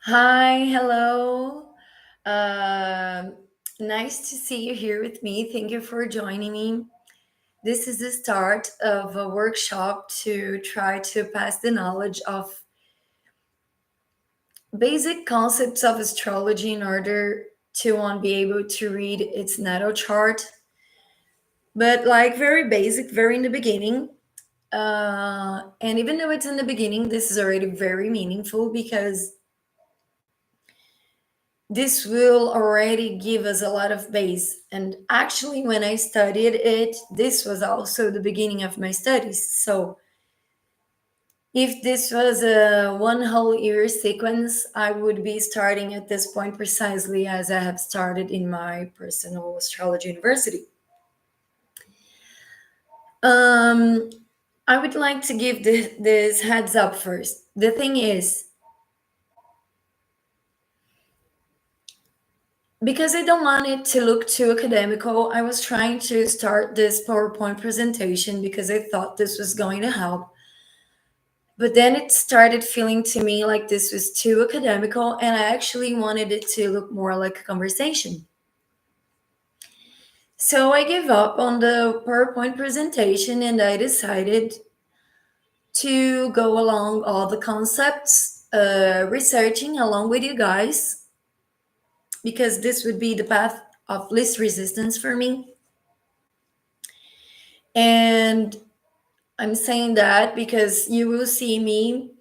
Hi, hello. Um Nice to see you here with me. Thank you for joining me. This is the start of a workshop to try to pass the knowledge of basic concepts of astrology in order to one be able to read its natal chart, but like very basic, very in the beginning. And even though it's in the beginning, this is already very meaningful because this will already give us a lot of base. And actually, when I studied it, this was also the beginning of my studies. So if this was a one whole year sequence, I would be starting at this point precisely as I have started in my personal astrology university. Um, I would like to give this heads up first. The thing is, because I don't want it to look too academical, I was trying to start this PowerPoint presentation because I thought this was going to help. But then it started feeling to me like this was too academical, and I actually wanted it to look more like a conversation. So I gave up on the PowerPoint presentation and I decided to go along all the concepts, researching along with you guys, because this would be the path of least resistance for me. And I'm saying that because you will see me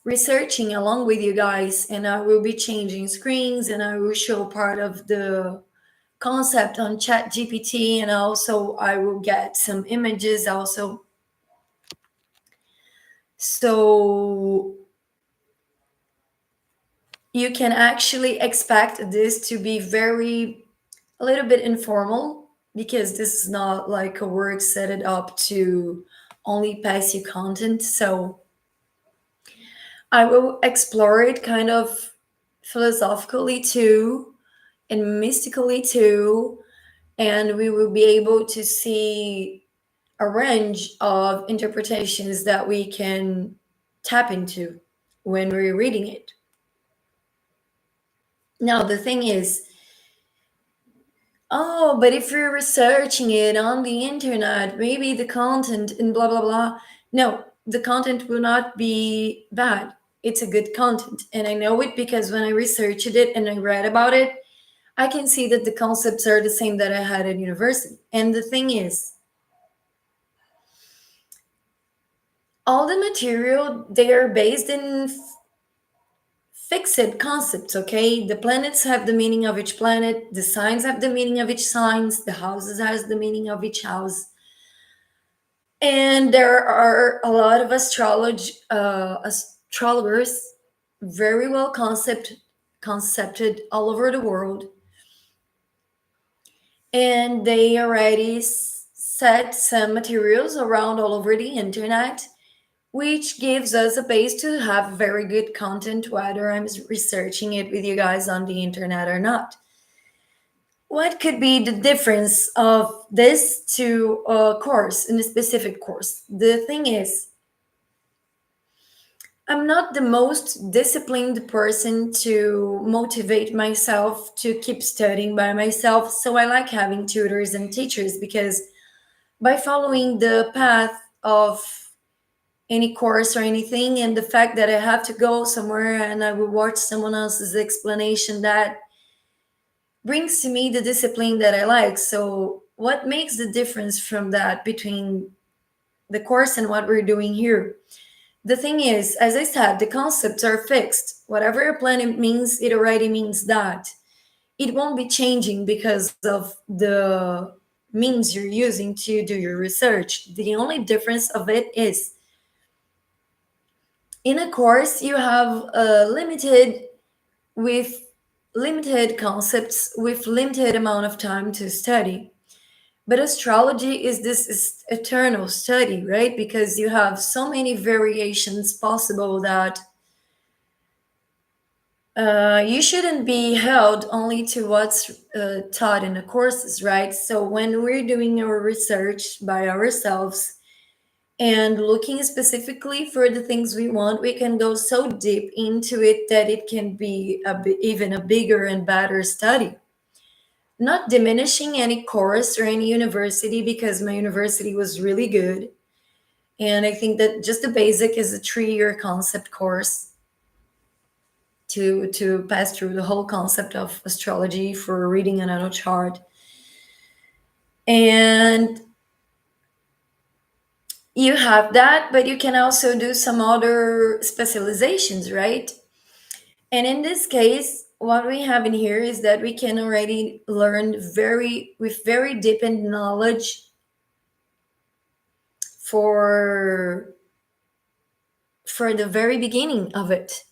researching along with you guys, and I will be changing screens and I will show part of the concept on Chat GPT, and also I will get some images also. So you can actually expect this to be very a little bit informal because this is not like a work set it up to only pass you content. So I will explore it kind of philosophically too and mystically too. And we will be able to see a range of interpretations that we can tap into when we're reading it. Now, the thing is, oh, but if you're researching it on the internet, maybe the content and blah, blah, blah. No, the content will not be bad. It's a good content. And I know it because when I researched it and I read about it, I can see that the concepts are the same that I had at university. And the thing is, all the material, they are based in fixed concepts, okay? The planets have the meaning of each planet, the signs have the meaning of each signs, the houses has the meaning of each house. And there are a lot of astrologers, very well concepted all over the world, and they already set some materials around all over the internet, which gives us a base to have very good content, whether I'm researching it with you guys on the internet or not. What could be the difference of this to a course, in a specific course? The thing is, I'm not the most disciplined person to motivate myself to keep studying by myself. So I like having tutors and teachers because by following the path of any course or anything, and the fact that I have to go somewhere and I will watch someone else's explanation, that brings to me the discipline that I like. So, what makes the difference from that between the course and what we're doing here? The thing is, as I said, the concepts are fixed. Whatever a planet means, it already means that. It won't be changing because of the means you're using to do your research. The only difference of it is in a course you have with limited concepts with limited amount of time to study. But astrology is this is eternal study, right? Because you have so many variations possible that you shouldn't be held only to what's taught in the courses, right? So when we're doing our research by ourselves, And looking specifically for the things we want, we can go so deep into it that it can be even a bigger and better study. Not diminishing any course or any university, because my university was really good. And I think that just the basic is a 3-year concept course to pass through the whole concept of astrology for reading a natal chart. And you have that, but you can also do some other specializations, right? And in this case, what we have in here is that we can already learn very deepened knowledge for the very beginning of it.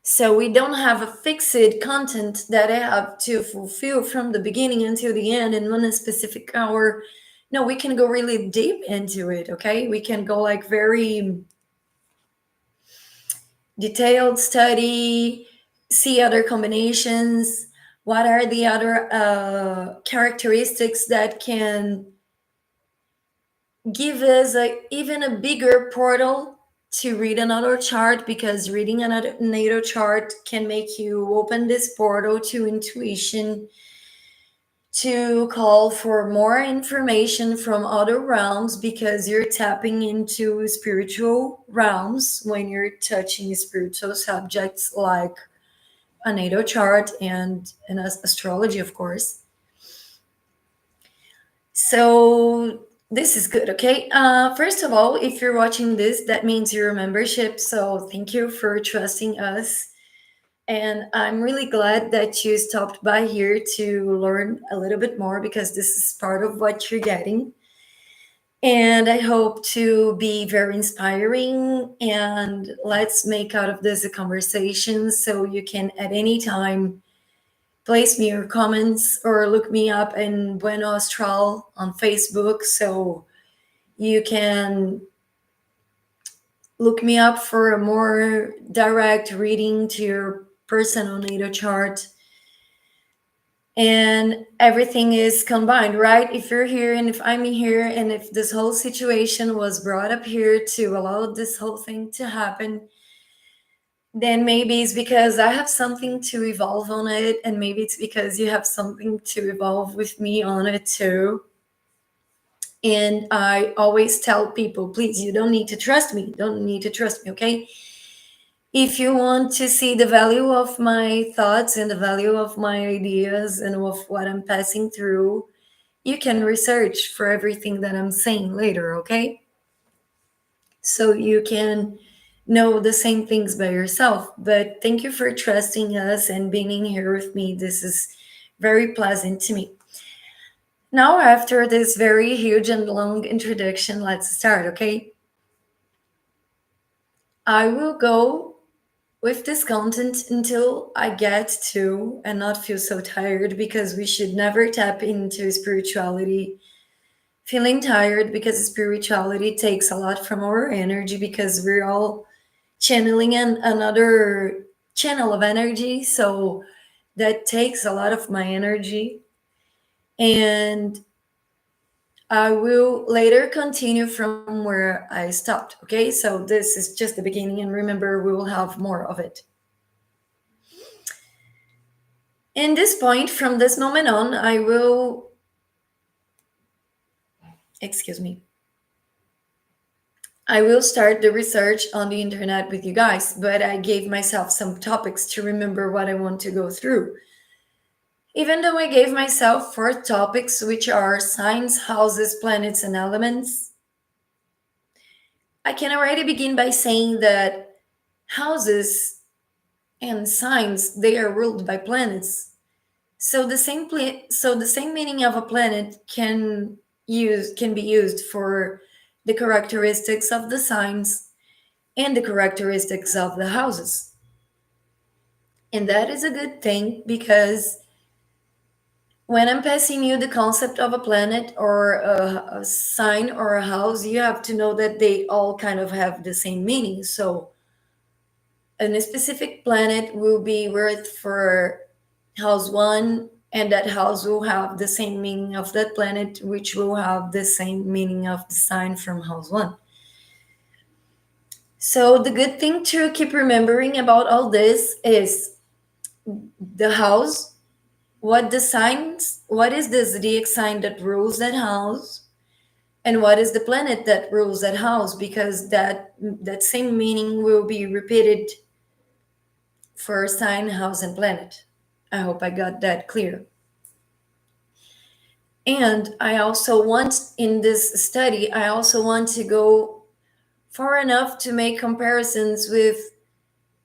So we don't have a fixed content that I have to fulfill from the beginning until the end in one specific hour. No, we can go really deep into it, okay? We can go like very detailed study, see other combinations, what are the other characteristics that can give us even a bigger portal to read another chart, because reading another natal chart can make you open this portal to intuition, to call for more information from other realms, because you're tapping into spiritual realms when you're touching spiritual subjects like a natal chart and astrology, of course. So this is good, okay? First of all, if you're watching this, that means you're a membership. So thank you for trusting us. And I'm really glad that you stopped by here to learn a little bit more, because this is part of what you're getting. And I hope to be very inspiring. And let's make out of this a conversation, so you can at any time place me your comments or look me up in Bueno Astral on Facebook, so you can look me up for a more direct reading to your personal natal chart. And everything is combined, right? If you're here and if I'm here, and if this whole situation was brought up here to allow this whole thing to happen, then maybe it's because I have something to evolve on it, and maybe it's because you have something to evolve with me on it too. And I always tell people, please, you don't need to trust me. Don't need to trust me, okay? If you want to see the value of my thoughts and the value of my ideas and of what I'm passing through, you can research for everything that I'm saying later, okay? So you can know the same things by yourself. But thank you for trusting us and being here with me. This is very pleasant to me. Now, after this very huge and long introduction, let's start, okay? I will go with this content until I get to and not feel so tired, because we should never tap into spirituality feeling tired, because spirituality takes a lot from our energy, because we're all channeling another channel of energy. So that takes a lot of my energy. And I will later continue from where I stopped. Okay, so this is just the beginning, and remember, we will have more of it. In this point, from this moment on, I will, excuse me, I will start the research on the internet with you guys, but I gave myself some topics to remember what I want to go through. Even though I gave myself 4 topics, which are signs, houses, planets, and elements, I can already begin by saying that houses and signs, they are ruled by planets. So the same meaning of a planet can be used for the characteristics of the signs and the characteristics of the houses. And that is a good thing, because when I'm passing you the concept of a planet or a sign or a house, you have to know that they all kind of have the same meaning. So, a specific planet will be worth for house one, and that house will have the same meaning of that planet, which will have the same meaning of the sign from house one. So the good thing to keep remembering about all this is the house, what is the zodiac sign that rules that house, and what is the planet that rules that house, because that same meaning will be repeated for sign, house, and planet. I hope I got that clear. And I also want, in this study, I also want to go far enough to make comparisons with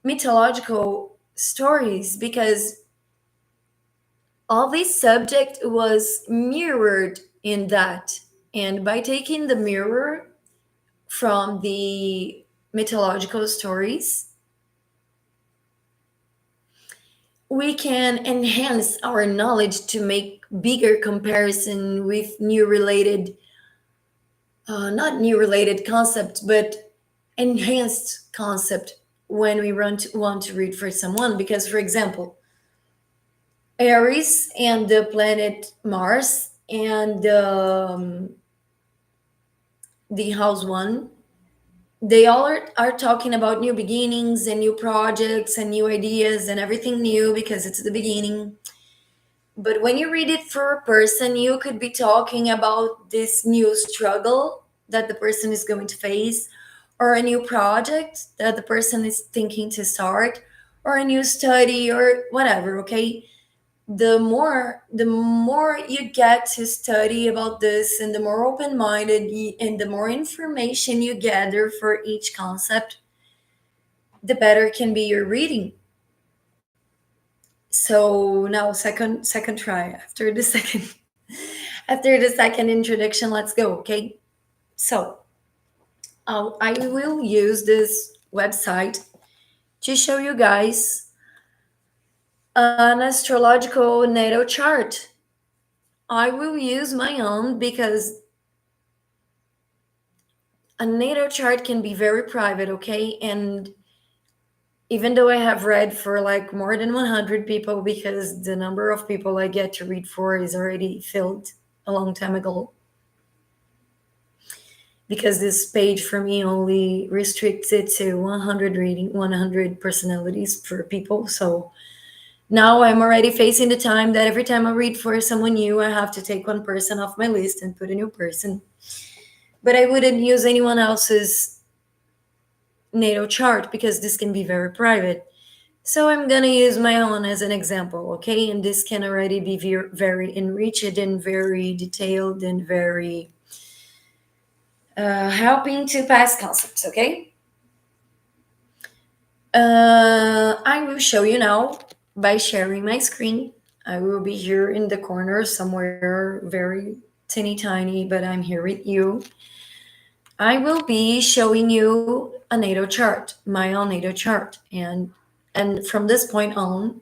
mythological stories, because all this subject was mirrored in that. And by taking the mirror from the mythological stories, we can enhance our knowledge to make bigger comparison with new related, not new related concept, but enhanced concept when we want to read for someone. Because, for example, Aries and the planet Mars and the house one, they all are talking about new beginnings and new projects and new ideas and everything new because it's the beginning. But when you read it for a person, you could be talking about this new struggle that the person is going to face, or a new project that the person is thinking to start, or a new study, or whatever, okay? The more you get to study about this, and the more open-minded and the more information you gather for each concept, the better can be your reading. So now, second try, after the second after the second introduction, let's go, okay? So I will use this website to show you guys an astrological natal chart. I will use my own because a natal chart can be very private, okay? And even though I have read for like more than 100 people, because the number of people I get to read for is already filled a long time ago, because this page for me only restricts it to 100 reading, 100 personalities for people. So now I'm already facing the time that every time I read for someone new, I have to take one person off my list and put a new person. But I wouldn't use anyone else's natal chart because this can be very private. So I'm gonna use my own as an example, okay? And this can already be very enriched and very detailed and very helping to pass concepts, okay? I will show you now by sharing my screen. I will be here in the corner somewhere, very teeny tiny, but I'm here with you. I will be showing you a natal chart, my own natal chart, and from this point on,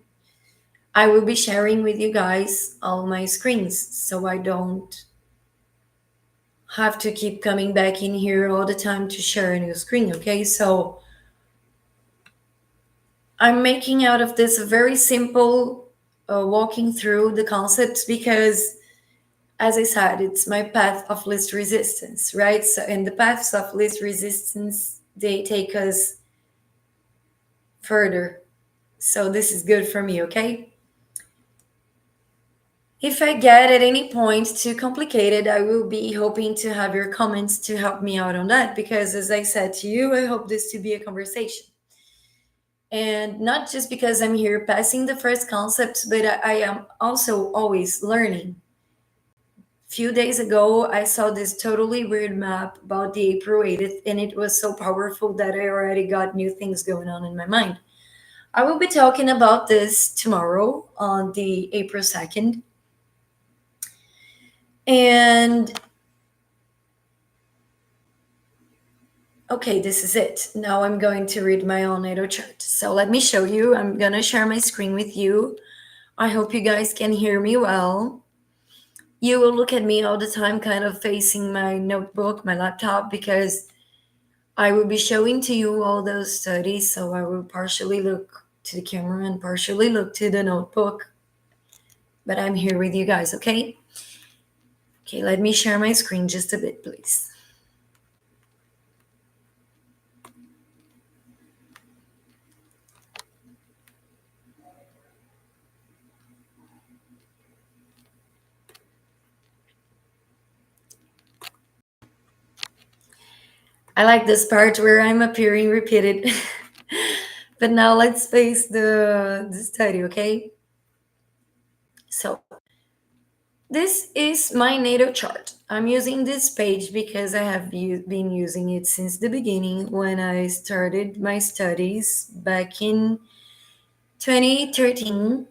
I will be sharing with you guys all my screens, so I don't have to keep coming back in here all the time to share a new screen. Okay, so I'm making out of this a very simple walking through the concepts because, as I said, it's my path of least resistance, right? So, and the paths of least resistance, they take us further. So this is good for me, okay? If I get at any point too complicated, I will be hoping to have your comments to help me out on that, because as I said to you, I hope this to be a conversation. And not just because I'm here passing the first concepts, but I am also always learning. Few days ago, I saw this totally weird map about the April 8th, and it was so powerful that I already got new things going on in my mind. I will be talking about this tomorrow on the April 2nd. And okay, this is it. Now I'm going to read my own natal chart. So let me show you. I'm going to share my screen with you. I hope you guys can hear me well. You will look at me all the time, kind of facing my notebook, my laptop, because I will be showing to you all those studies. So I will partially look to the camera and partially look to the notebook. But I'm here with you guys, okay? Okay, let me share my screen just a bit, please. I like this part where I'm appearing repeated. But now let's face the study, okay? So this is my natal chart. I'm using this page because I have been using it since the beginning when I started my studies back in 2013.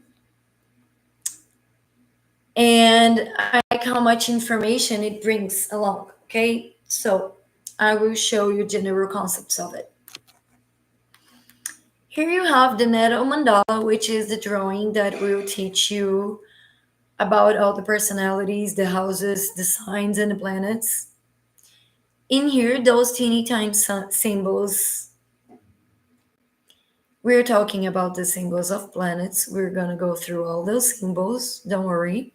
And I like how much information it brings along, okay? So I will show you general concepts of it. Here you have the Natal mandala, which is the drawing that will teach you about all the personalities, the houses, the signs, and the planets. In here, those teeny tiny symbols, we're talking about the symbols of planets. We're gonna go through all those symbols, don't worry.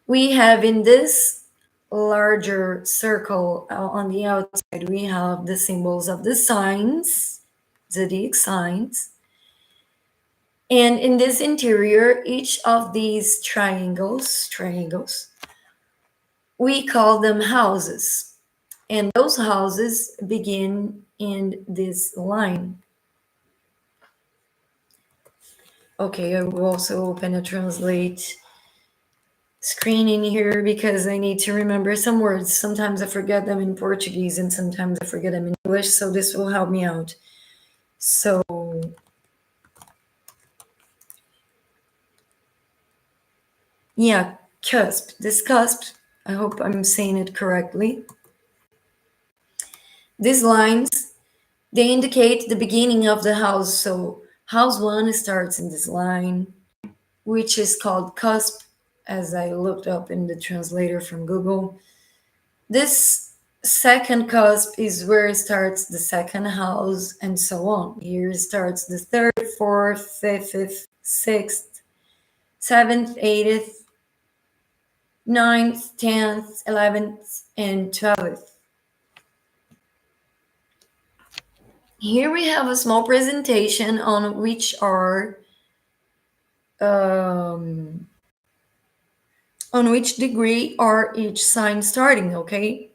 We have in this larger circle on the outside, we have the symbols of the signs, zodiac signs. And in this interior, each of these triangles, we call them houses. And those houses begin in this line. Okay, I will also open a translate screen in here because I need to remember some words. Sometimes I forget them in Portuguese and sometimes I forget them in English, so this will help me out. So, yeah, cusp. This cusp, I hope I'm saying it correctly. These lines, they indicate the beginning of the house. So, house one starts in this line, which is called cusp, as I looked up in the translator from Google. This second cusp is where starts the second house, and so on. Here starts the third, fourth, fifth, sixth, seventh, eighth, ninth, 10th, 11th, and 12th. Here we have a small presentation on which are on which degree are each sign starting, okay?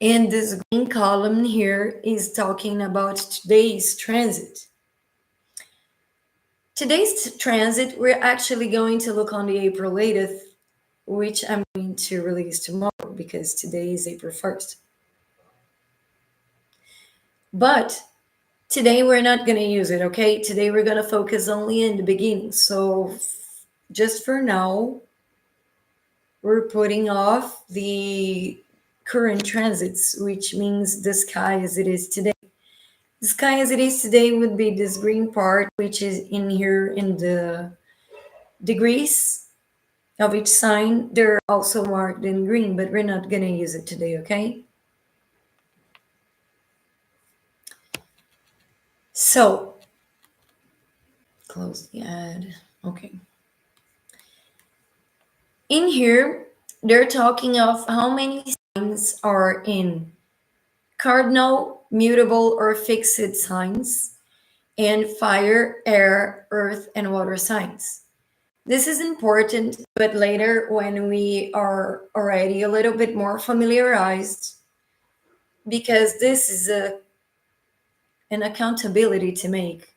And this green column here is talking about today's transit. Today's transit, we're actually going to look on the April 8th, which I'm going to release tomorrow because today is April 1st. But today we're not going to use it, okay? Today we're going to focus only in the beginning. So just for now, we're putting off the current transits, which means the sky as it is today. The sky as it is today would be this green part, which is in here in the degrees of each sign. They're also marked in green, but we're not going to use it today, okay? So, close the ad. Okay. In here, they're talking of how many signs are in cardinal, mutable, or fixed signs, and fire, air, earth, and water signs. This is important, but later when we are already a little bit more familiarized, because this is an accountability to make.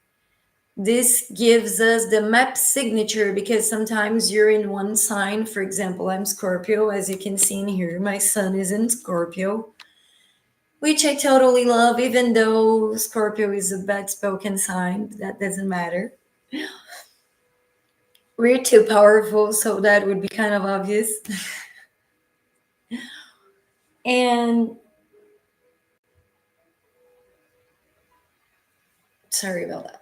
This gives us the map signature because sometimes you're in one sign. For example, I'm Scorpio, as you can see in here. My sun is in Scorpio, which I totally love, even though Scorpio is a bad spoken sign. That doesn't matter. We're too powerful, so that would be kind of obvious. And sorry about that.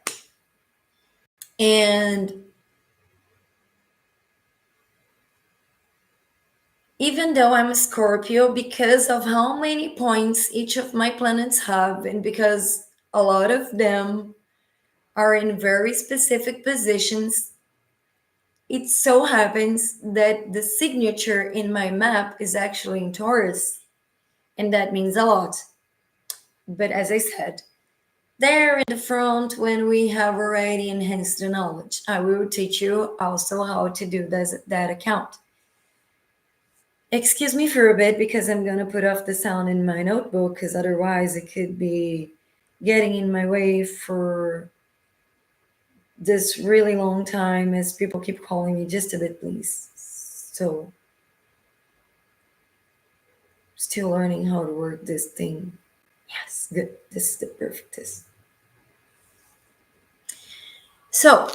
And even though I'm a Scorpio, because of how many points each of my planets have, and because a lot of them are in very specific positions, it so happens that the signature in my map is actually in Taurus, and that means a lot. But as I said, there in the front, when we have already enhanced the knowledge, I will teach you also how to do that account. Excuse me for a bit because I'm gonna put off the sound in my notebook because otherwise it could be getting in my way for this really long time as people keep calling me. Just a bit, please. So, still learning how to work this thing. Yes, good. This is the perfect test. So,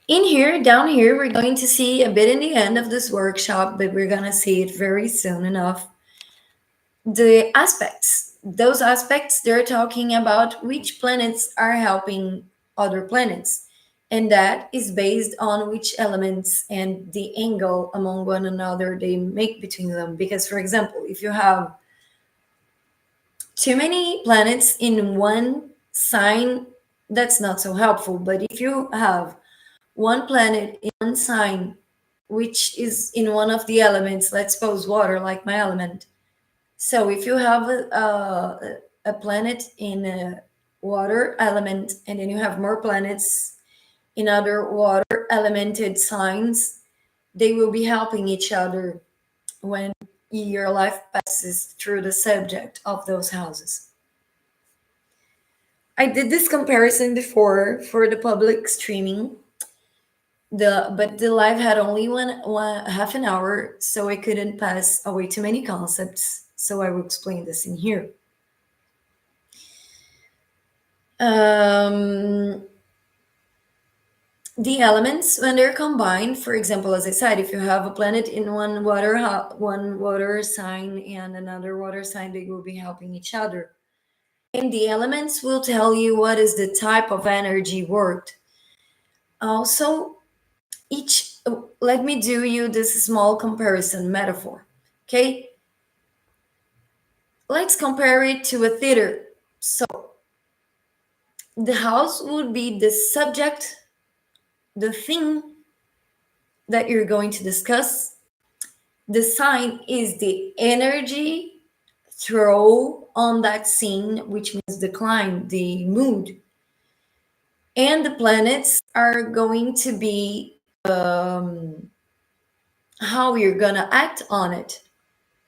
in here, down here, we're going to see a bit in the end of this workshop, but we're going to see it very soon enough. The aspects, those aspects, they're talking about which planets are helping other planets. And that is based on which elements and the angle among one another they make between them. Because, for example, if you have too many planets in one sign, that's not so helpful. But if you have one planet in one sign, which is in one of the elements, let's suppose water, like my element. So if you have a planet in a water element, and then you have more planets in other water elemented signs, they will be helping each other when your life passes through the subject of those houses. I did this comparison before for the public streaming. But the live had only one half an hour, so I couldn't pass away too many concepts. So I will explain this in here. Um, the elements when they're combined, for example, as I said, if you have a planet in one water sign and another water sign, they will be helping each other. And the elements will tell you what is the type of energy worked. Also, each let me do you this small comparison metaphor. Okay, let's compare it to a theater. So the house would be the subject, the thing that you're going to discuss. The sign is the energy throw on that scene, which means the climb, the mood. And the planets are going to be how you're gonna act on it,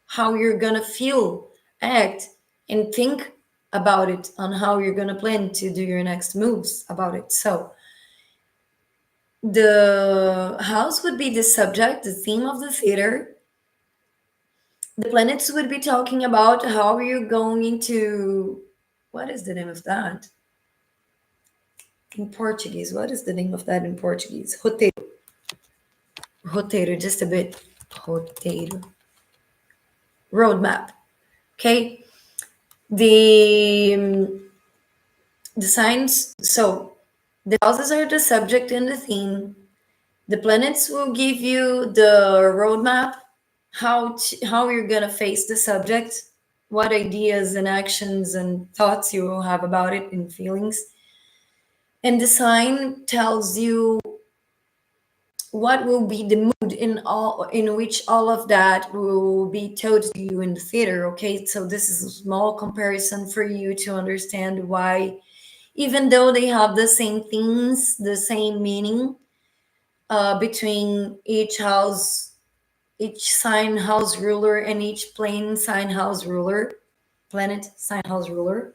how you're gonna feel, act, and think about it, on how you're gonna plan to do your next moves about it. So the house would be the subject, the theme of the theater. The planets would be talking about how you're going to, what is the name of that in Portuguese? What is the name of that in Portuguese? Roteiro. Roteiro, just a bit. Roteiro. Roadmap. Okay. The the signs, so the houses are the subject and the theme. The planets will give you the roadmap, how you're gonna face the subject, what ideas and actions and thoughts you will have about it and feelings. And the sign tells you what will be the mood in which all of that will be told to you in the theater. Okay, so this is a small comparison for you to understand why, even though they have the same themes, the same meaning, between each house, each sign house ruler, and each plane sign house ruler, planet sign house ruler.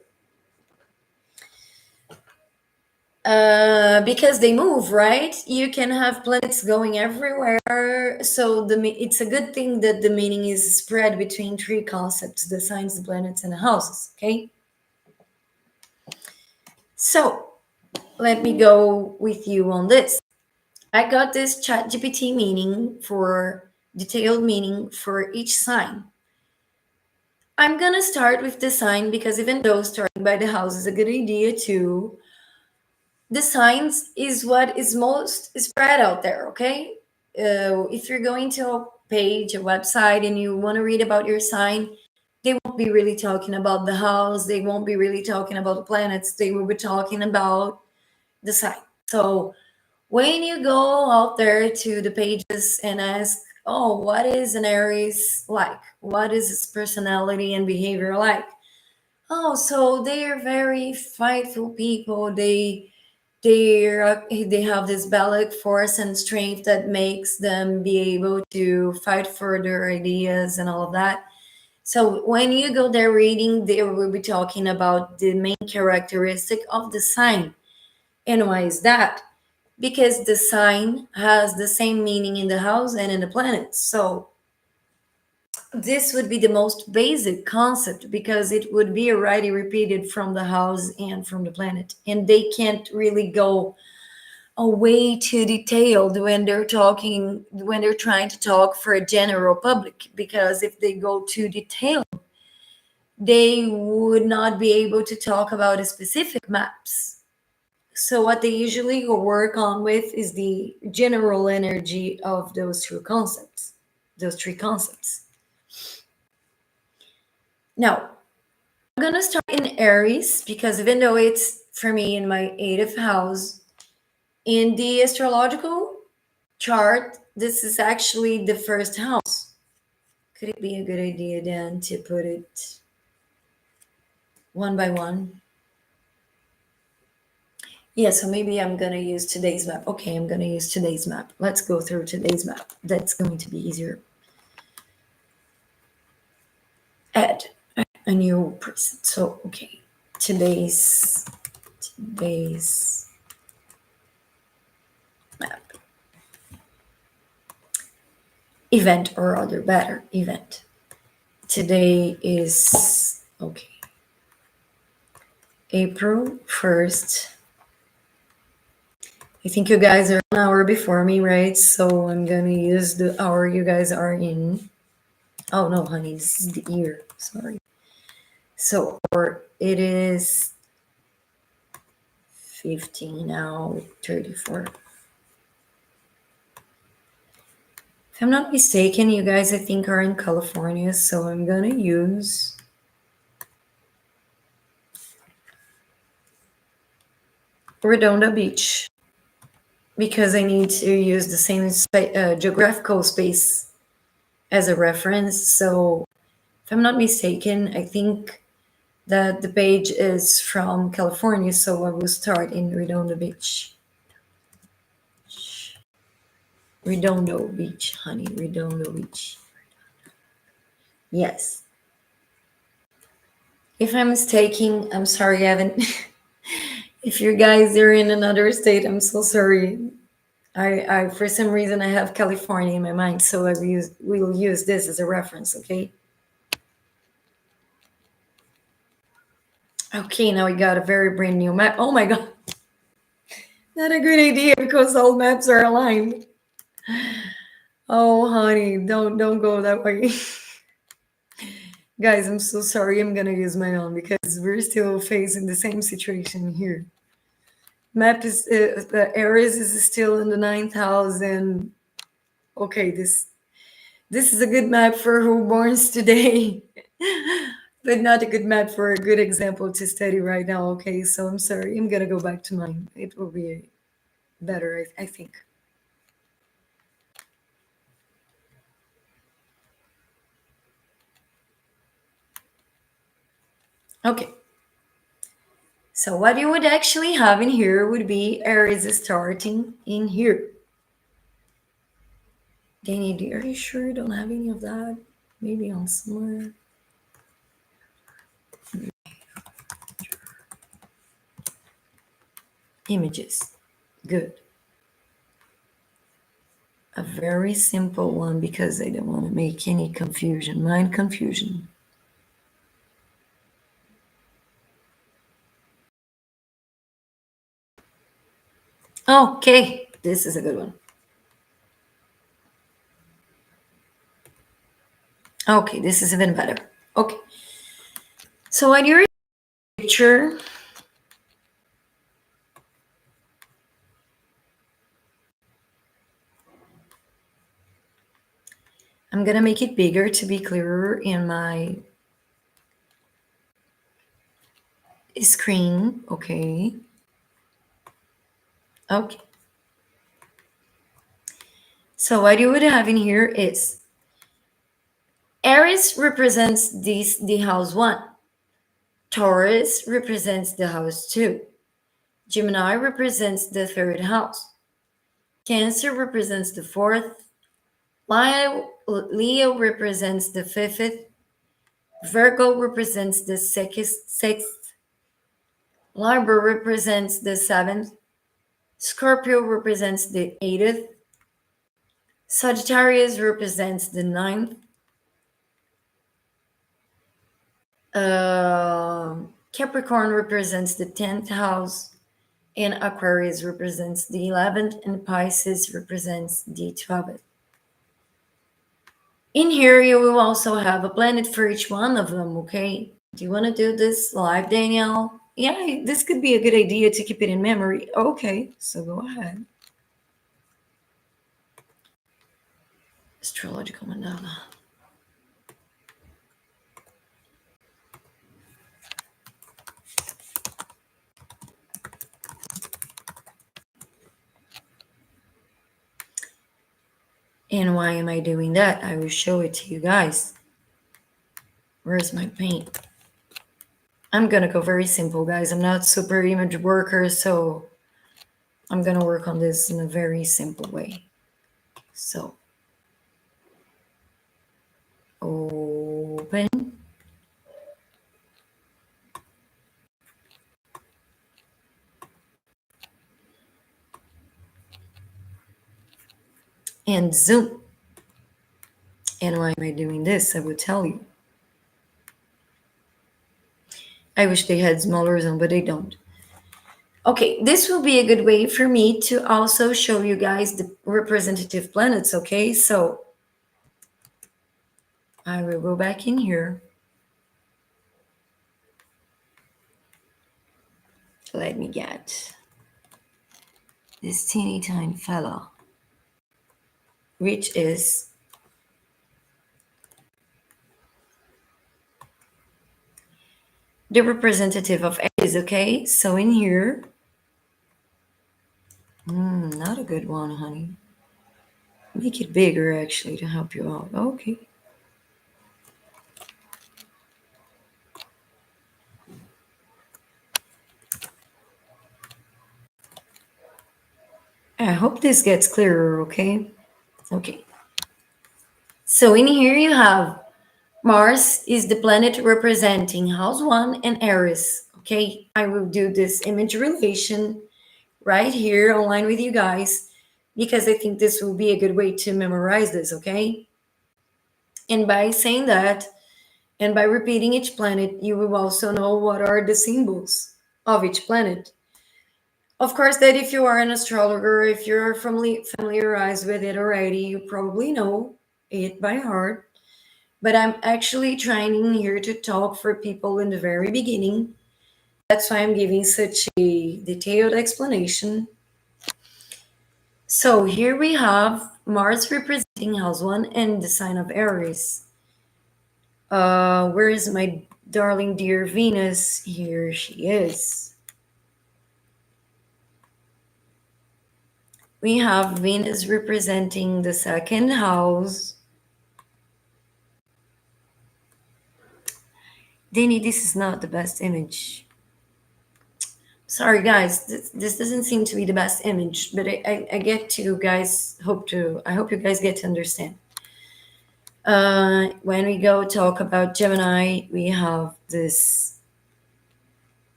Because they move, right? You can have planets going everywhere. So it's a good thing that the meaning is spread between three concepts: the signs, the planets, and the houses. Okay. So let me go with you on this. I got this chat GPT meaning for detailed meaning for each sign. I'm gonna start with the sign because even though starting by the house is a good idea too, the signs is what is most spread out there. Okay, if you're going to a page, a website, and you want to read about your sign, they won't be really talking about the house. They won't be really talking about the planets. They will be talking about the sign. So when you go out there to the pages and ask, oh, what is an Aries like? What is his personality and behavior like? Oh, so they are very fightful people. they have this bellic force and strength that makes them be able to fight for their ideas and all of that. So when you go there reading, they will be talking about the main characteristic of the sign. And why is that? Because the sign has the same meaning in the house and in the planet. So this would be the most basic concept because it would be already repeated from the house and from the planet. And they can't really go way too detailed when they're talking, when they're trying to talk for a general public, because if they go too detailed, they would not be able to talk about specific maps. So what they usually work on with is the general energy of those three concepts. Now, I'm gonna start in Aries because even though it's for me in my eighth house, in the astrological chart, this is actually the first house. Could it be a good idea then to put it one by one? Yeah, so maybe I'm gonna use today's map. Okay, I'm gonna use today's map. Let's go through today's map. That's going to be easier. Add a new person. So okay, today's map. Event or other better event. Today is okay. April 1st. I think you guys are an hour before me, right? So I'm gonna use the hour you guys are in. Oh no, honey, this is the year. Sorry. So or it is 15 now, 34. If I'm not mistaken, you guys I think are in California, so I'm gonna use Redondo Beach because I need to use the same geographical space as a reference. So if I'm not mistaken, I think that the page is from California, so I will start in Redondo Beach. Redondo Beach, honey, Redondo Beach. Yes. If I'm mistaken, I'm sorry, I haven't. If you guys are in another state, I'm so sorry. I for some reason I have California in my mind, so we'll use this as a reference, okay? Okay, now we got a very brand new map. Oh my god. Not a good idea because all maps are aligned. Oh honey, don't go that way. Guys, I'm so sorry. I'm gonna use my own because we're still facing the same situation here. Map is the Aries is still in the ninth house, and okay, this is a good map for who borns today, but not a good map for a good example to study right now. Okay, so I'm sorry. I'm gonna go back to mine. It will be better, I think. Okay. So what you would actually have in here would be Aries starting in here. Danny, are you sure you don't have any of that? Maybe on somewhere. Images. Good. A very simple one because I don't want to make any confusion. Mind confusion. Okay, this is a good one. Okay, this is even better. Okay. So on your picture, I'm gonna make it bigger to be clearer in my screen. Okay. Okay. So what you would have in here is Aries represents the house one. Taurus represents the house two. Gemini represents the third house. Cancer represents the fourth. Leo represents the fifth. Virgo represents the sixth. Libra represents the seventh. Scorpio represents the eighth. Sagittarius represents the ninth. Capricorn represents the 10th house. And Aquarius represents the 11th. And Pisces represents the 12th. In here, you will also have a planet for each one of them, okay? Do you want to do this live, Danielle? Yeah, this could be a good idea to keep it in memory. Okay, so go ahead. Astrological mandala. And why am I doing that? I will show it to you guys. Where's my paint? I'm gonna go very simple, guys. I'm not super image worker, so I'm gonna work on this in a very simple way. So, open. And zoom. And why am I doing this? I will tell you. I wish they had smaller zoom, but they don't. Okay, this will be a good way for me to also show you guys the representative planets, okay? So I will go back in here. Let me get this teeny tiny fella, which is the representative of Aries, okay? So in here, not a good one, honey. Make it bigger, actually, to help you out. Okay. I hope this gets clearer, okay? Okay. So in here you have Mars is the planet representing house 1 and Aries, okay? I will do this image relation right here online with you guys because I think this will be a good way to memorize this, okay? And by saying that, and by repeating each planet, you will also know what are the symbols of each planet. Of course, that if you are an astrologer, if you're familiarized with it already, you probably know it by heart. But I'm actually trying in here to talk for people in the very beginning. That's why I'm giving such a detailed explanation. So here we have Mars representing house 1 and the sign of Aries. Where is my darling dear Venus? Here she is. We have Venus representing the second house. Danny, this is not the best image. Sorry, guys, this doesn't seem to be the best image, but I get to guys I hope you guys get to understand. When we go talk about Gemini, we have this.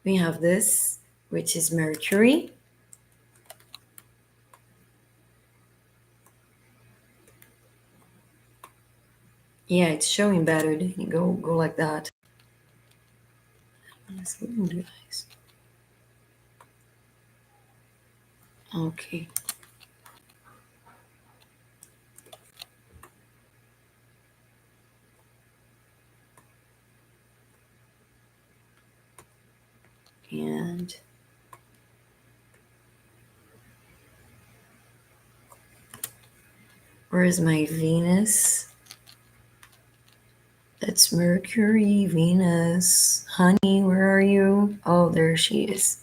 We have this, which is Mercury. Yeah, it's showing better. Go like that. Guys. Okay. And where is my Venus? That's Mercury, Venus. Honey, where are you? Oh, there she is.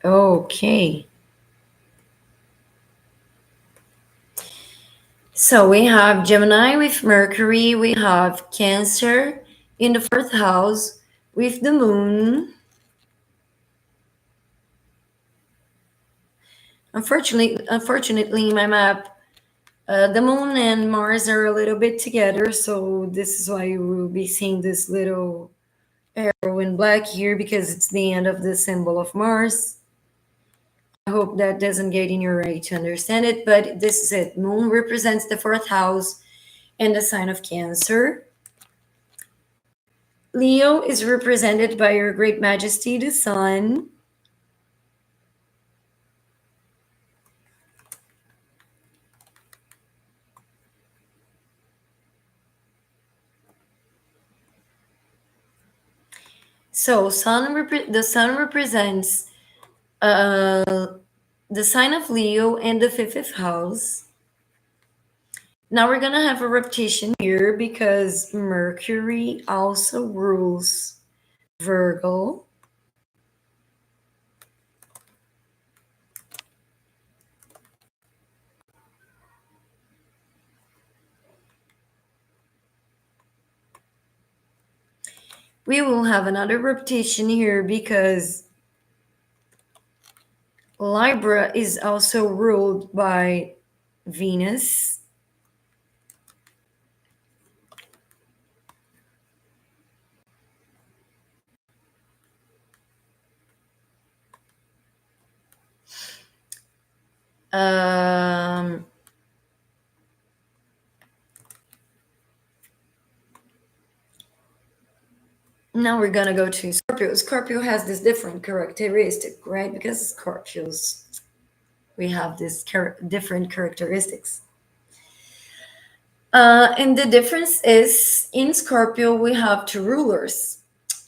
Okay. So we have Gemini with Mercury, we have Cancer in the fourth house with the moon. Unfortunately, in my map, the moon and Mars are a little bit together, so this is why you will be seeing this little arrow in black here because it's the end of the symbol of Mars. I hope that doesn't get in your way to understand it, but this is it. Moon represents the fourth house and the sign of Cancer. Leo is represented by your great majesty, the sun. So the sun represents uh, the sign of Leo and the fifth house. Now we're gonna have a repetition here because Mercury also rules Virgo. We will have another repetition here because Libra is also ruled by Venus. Um, Now we're gonna go to Scorpio. Scorpio has this different characteristic, right? Because Scorpios, we have this different characteristics. And the difference is in Scorpio, we have two rulers.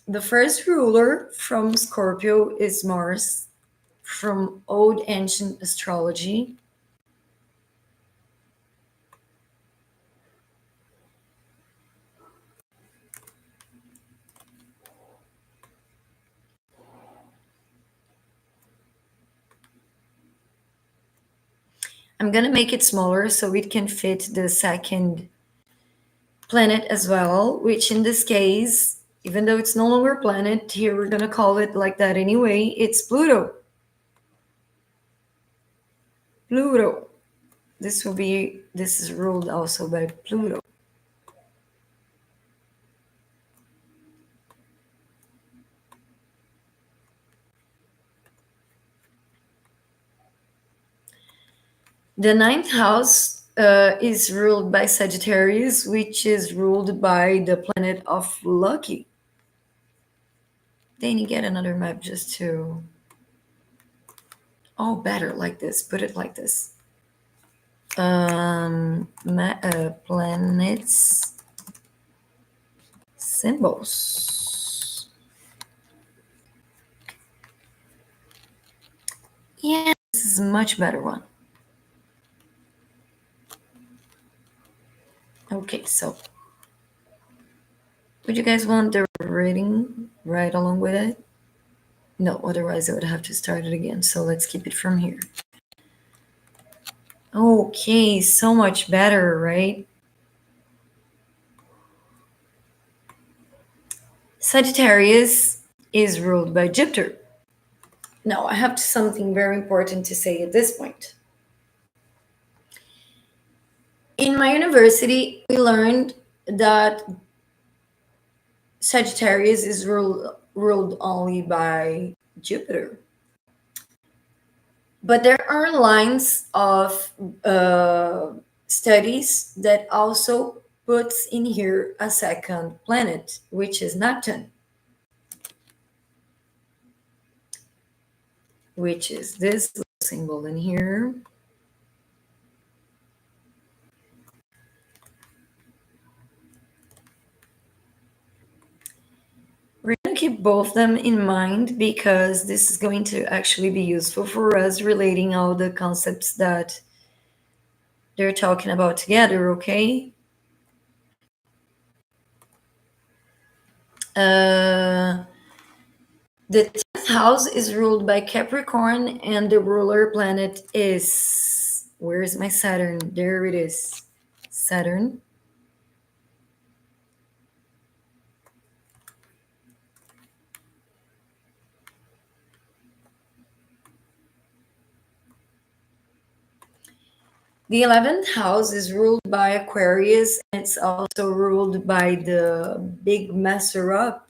The first ruler from Scorpio is Mars from old ancient astrology. I'm gonna make it smaller so it can fit the second planet as well, which in this case, even though it's no longer a planet, here we're gonna call it like that anyway, it's Pluto. Pluto. This is ruled also by Pluto. The ninth house is ruled by Sagittarius, which is ruled by the planet of Lucky. Then you get another map just to. Oh, better like this. Put it like this. Planets, symbols. Yeah, this is a much better one. Okay, so would you guys want the reading right along with it? No, otherwise I would have to start it again. So let's keep it from here. Okay, so much better, right? Sagittarius is ruled by Jupiter. Now, I have something very important to say at this point. In my university, we learned that Sagittarius is ruled only by Jupiter. But there are lines of studies that also puts in here a second planet, which is Neptune, which is this symbol in here. We're going to keep both of them in mind because this is going to actually be useful for us relating all the concepts that they're talking about together, okay? The 10th house is ruled by Capricorn, and the ruler planet is, where is my Saturn? There it is. Saturn. The 11th house is ruled by Aquarius, and it's also ruled by the big messer up,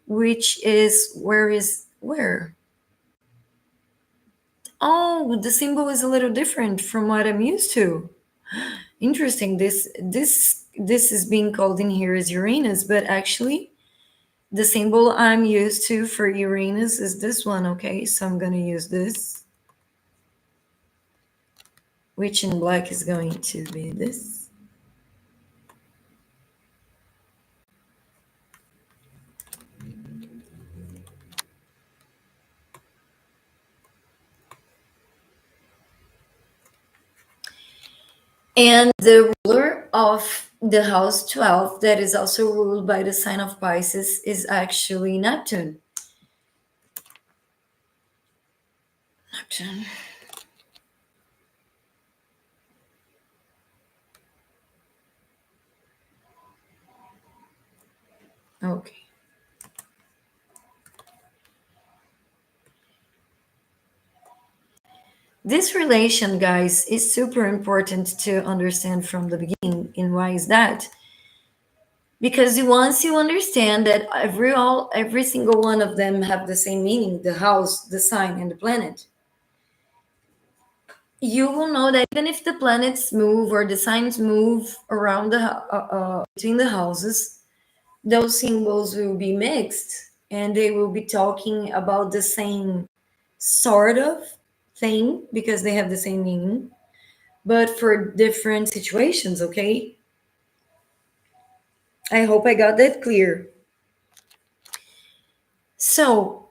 which is, where? Oh, the symbol is a little different from what I'm used to. Interesting. This is being called in here as Uranus, but actually the symbol I'm used to for Uranus is this one. Okay, so I'm gonna use this, which in black is going to be this. And the ruler of the house 12, that is also ruled by the sign of Pisces, is actually Neptune. Neptune. Okay. This relation, guys, is super important to understand from the beginning. And why is that? Because once you understand that every single one of them have the same meaning, the house, the sign, and the planet, you will know that even if the planets move or the signs move around between the houses, those symbols will be mixed, and they will be talking about the same sort of thing because they have the same meaning, but for different situations. Okay, I hope I got that clear. So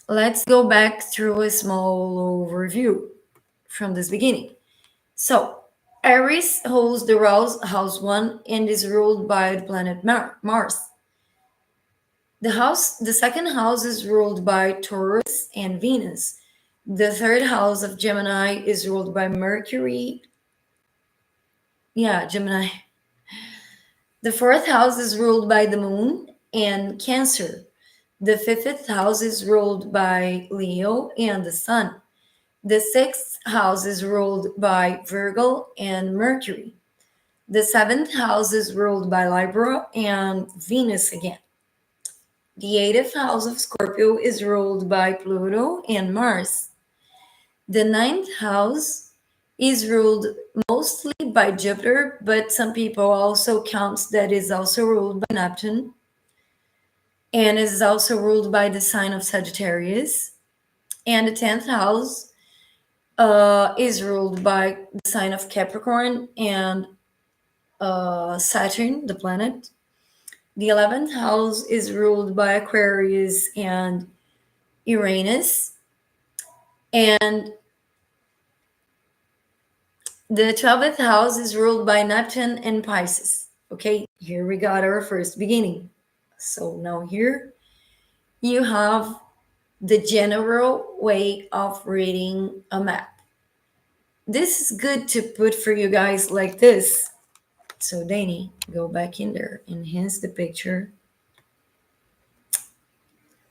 let's go back through a small overview from this beginning. So Aries holds the house 1 and is ruled by the planet Mars. The second house is ruled by Taurus and Venus. The third house of Gemini is ruled by Mercury. Yeah, Gemini. The fourth house is ruled by the moon and Cancer. The fifth house is ruled by Leo and the sun. The sixth house is ruled by Virgo and Mercury. The seventh house is ruled by Libra and Venus again. The eighth house of Scorpio is ruled by Pluto and Mars. The ninth house is ruled mostly by Jupiter, but some people also count that is also ruled by Neptune, and is also ruled by the sign of Sagittarius. And the 10th house is ruled by the sign of Capricorn and Saturn, the planet. The 11th house is ruled by Aquarius and Uranus. And the 12th house is ruled by Neptune and Pisces. Okay, here we got our first beginning. So now here you have the general way of reading a map. This is good to put for you guys like this. So Danny, go back in there, enhance the picture.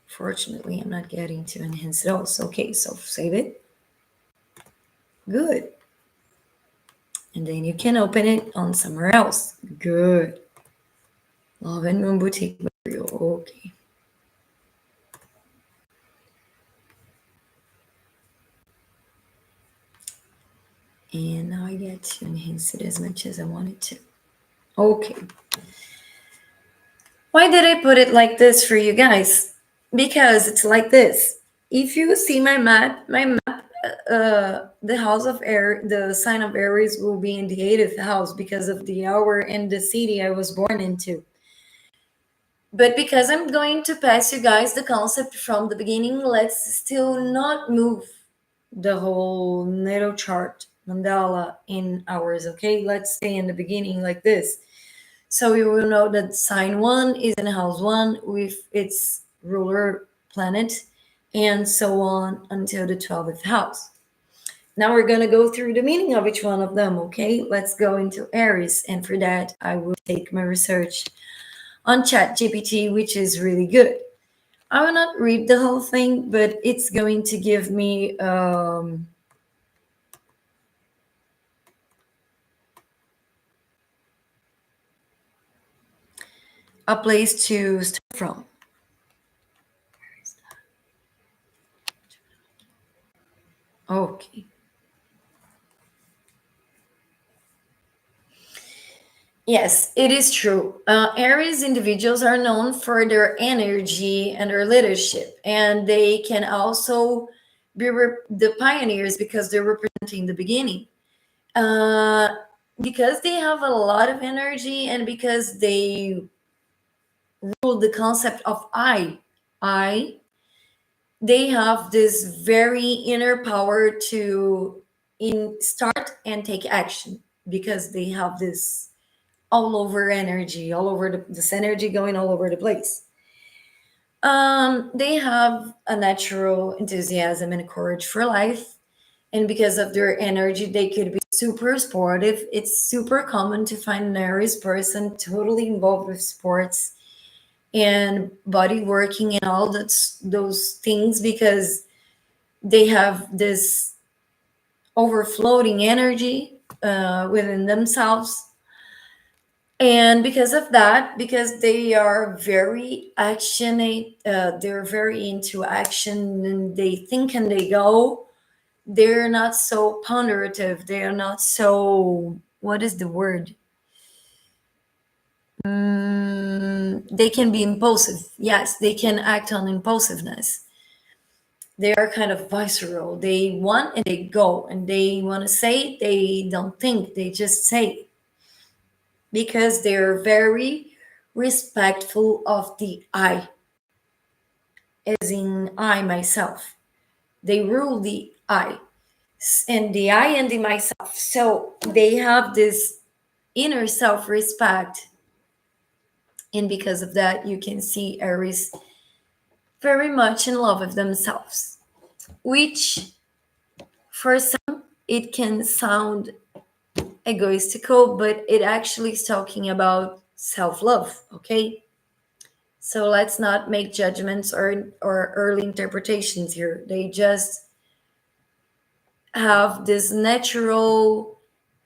Fortunately, I'm not getting to enhance it also. Okay, so save it. Good. And then you can open it on somewhere else. Good. Love and Moon Boutique material. Okay. And now I get to enhance it as much as I wanted to. Okay. Why did I put it like this for you guys? Because it's like this. If you see my map, the house of air, the sign of Aries will be in the 8th house because of the hour and the city I was born into. But because I'm going to pass you guys the concept from the beginning, let's still not move the whole natal chart mandala in hours, okay? Let's stay in the beginning like this. So you will know that sign 1 is in house 1 with its ruler planet. and so on until the 12th house. Now we're going to go through the meaning of each one of them, okay? Let's go into Aries, and for that, I will take my research on ChatGPT, which is really good. I will not read the whole thing, but it's going to give me a place to start from. Okay. Yes, it is true. Aries individuals are known for their energy and their leadership, and they can also be the pioneers because they're representing the beginning. Uh, because they have a lot of energy and because they rule the concept of I, they have this very inner power to start and take action because they have this all over energy, all over this energy going all over the place. They have a natural enthusiasm and courage for life, and because of their energy, they could be super sportive. It's super common to find an Aries person totally involved with sports and body working and all those things because they have this overflowing energy within themselves. And because of that, because they are very actionate, they're very into action and they think and they go. They're not so ponderative. They're not so, what is the word? They can be impulsive. Yes, they can act on impulsiveness. They are kind of visceral. They want and they go, and they want to say, they don't think, they just say because they're very respectful of the I, as in I myself. They rule the I and the I and the myself. So they have this inner self respect. And because of that, you can see Aries very much in love with themselves, which for some it can sound egoistical, but it actually is talking about self love, okay? So let's not make judgments or early interpretations here. They just have this natural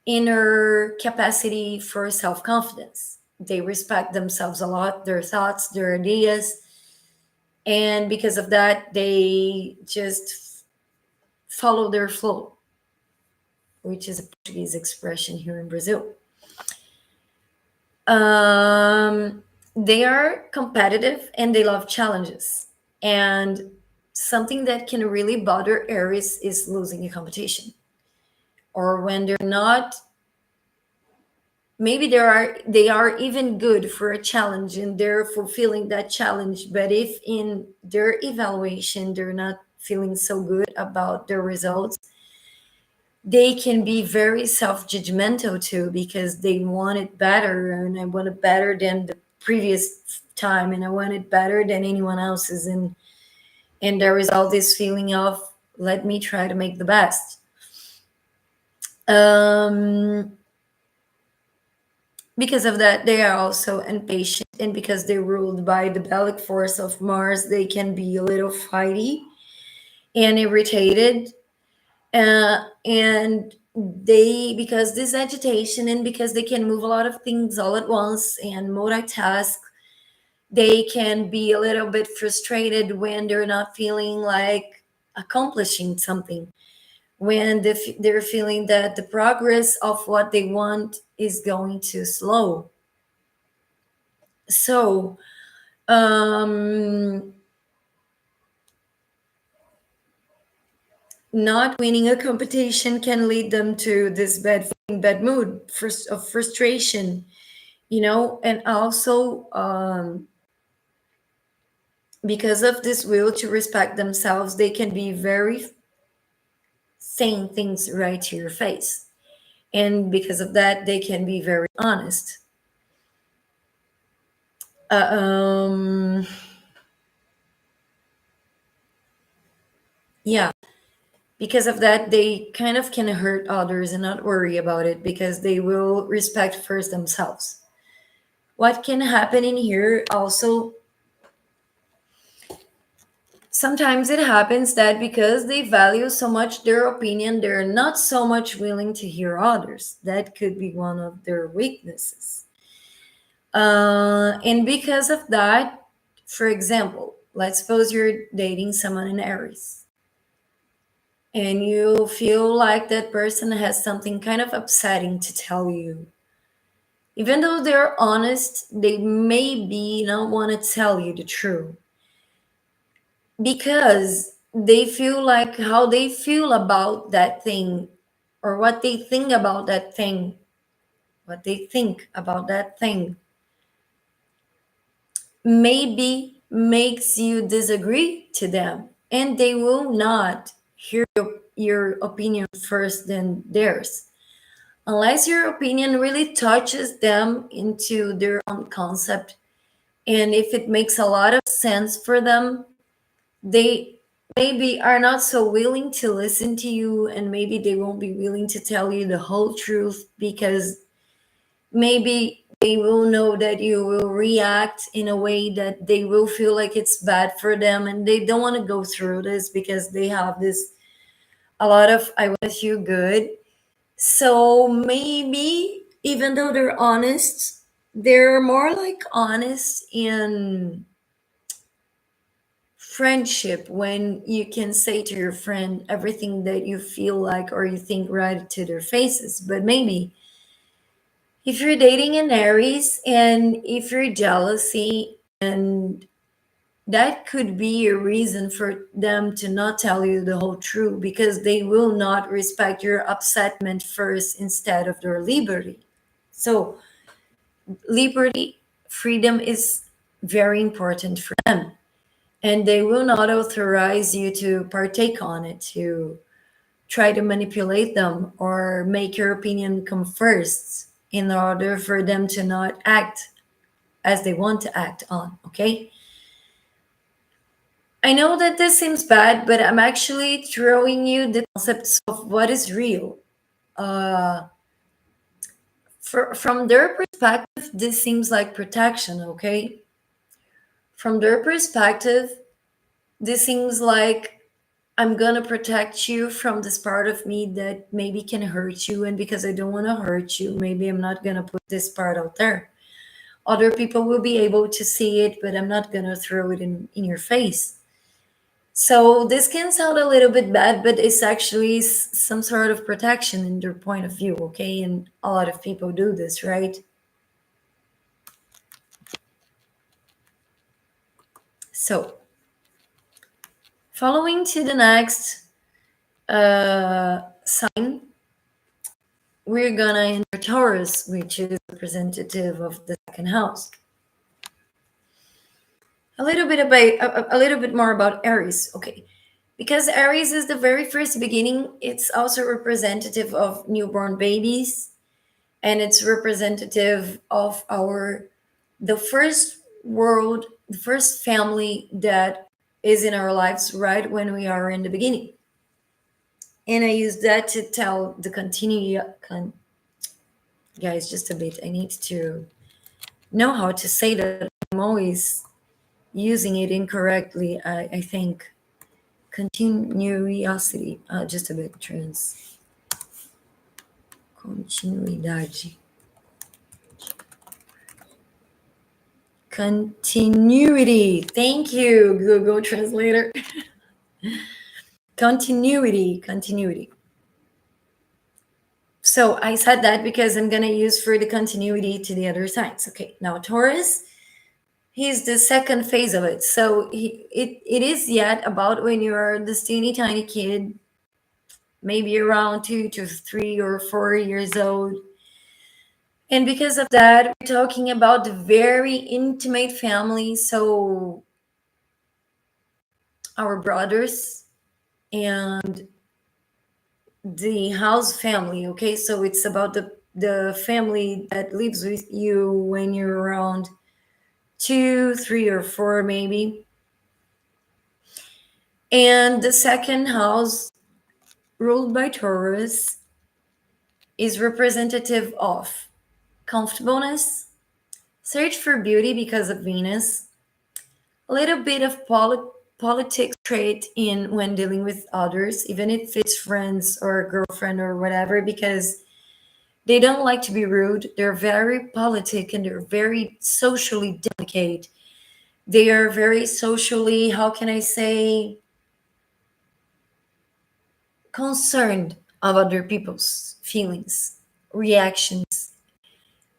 inner capacity for self confidence. They respect themselves a lot, their thoughts, their ideas. And because of that, they just follow their flow, which is a Portuguese expression here in Brazil. They are competitive and they love challenges. And something that can really bother Aries is losing a competition, or when they're not. Maybe they are even good for a challenge and they're fulfilling that challenge, but if in their evaluation they're not feeling so good about their results, they can be very self-judgmental too because they want it better, and I want it better than the previous time, and I want it better than anyone else's, and there is all this feeling of let me try to make the best. um because of that, they are also impatient, and because they're ruled by the bellic force of Mars, they can be a little fighty and irritated. And they, because this agitation and because they can move a lot of things all at once and multitask, they can be a little bit frustrated when they're not feeling like accomplishing something, when they're feeling that the progress of what they want is going too slow. So um not winning a competition can lead them to this bad mood of frustration, and also because of this will to respect themselves, they can be very saying things right to your face, and because of that they can be very honest. uh, um Yeah, because of that, they kind of can hurt others and not worry about it because they will respect first themselves. What can happen in here also, sometimes it happens that because they value so much their opinion, they're not so much willing to hear others. That could be one of their weaknesses. And because of that, for example, let's suppose you're dating someone in Aries and you feel like that person has something kind of upsetting to tell you. Even though they're honest, they maybe not want to tell you the truth because they feel like how they feel about that thing or what they think about that thing, what they think about that thing maybe makes you disagree to them and they will not hear your opinion first than theirs unless your opinion really touches them into their own concept, and if it makes a lot of sense for them, they maybe are not so willing to listen to you, and maybe they won't be willing to tell you the whole truth because maybe they will know that you will react in a way that they will feel like it's bad for them and they don't want to go through this because they have this a lot of I want to feel good. So maybe even though they're honest, they're more like honest in friendship when you can say to your friend everything that you feel like or you think right to their faces. But maybe if you're dating an Aries and if you're jealousy, and that could be a reason for them to not tell you the whole truth because they will not respect your upsetment first instead of their liberty. So liberty, freedom is very important for them, and they will not authorize you to partake on it, to try to manipulate them or make your opinion come first in order for them to not act as they want to act on. Okay, I know that this seems bad, but I'm actually throwing you the concepts of what is real. uh from their perspective, this seems like protection. Okay, from their perspective, this seems like I'm gonna protect you from this part of me that maybe can hurt you. And because I don't want to hurt you, maybe I'm not gonna put this part out there. Other people will be able to see it, but I'm not gonna throw it in your face. So this can sound a little bit bad, but it's actually some sort of protection in their point of view. Okay, and a lot of people do this, right? So following to the next sign, we're gonna enter Taurus, which is representative of the second house. A little bit more about Aries. Okay, because Aries is the very first beginning. It's also representative of newborn babies, and it's representative of our the first world, the first family that is in our lives right when we are in the beginning. And I use that to tell the continue. Guys, just a bit. I need to know how to say that. I'm always using it incorrectly. I think continuosity. Just a bit. Continuidade. Continuity. Thank you, Google Translator. Continuity. So I said that because I'm gonna use for the continuity to the other signs. Okay, now Taurus, he's the second phase of it. So it is yet about when you're this teeny tiny kid, maybe around 2 to 3 or 4 years old. And because of that, we're talking about the very intimate family. So our brothers and the house family. Okay, so it's about the family that lives with you when you're around 2, 3, or 4 maybe. And the second house, ruled by Taurus, is representative of comfortableness, search for beauty because of Venus, a little bit of politics trait in when dealing with others, even if it's friends or a girlfriend or whatever, because they don't like to be rude. They're very politic and they're very socially delicate. They are very socially, how can I say, concerned of other people's feelings, reactions,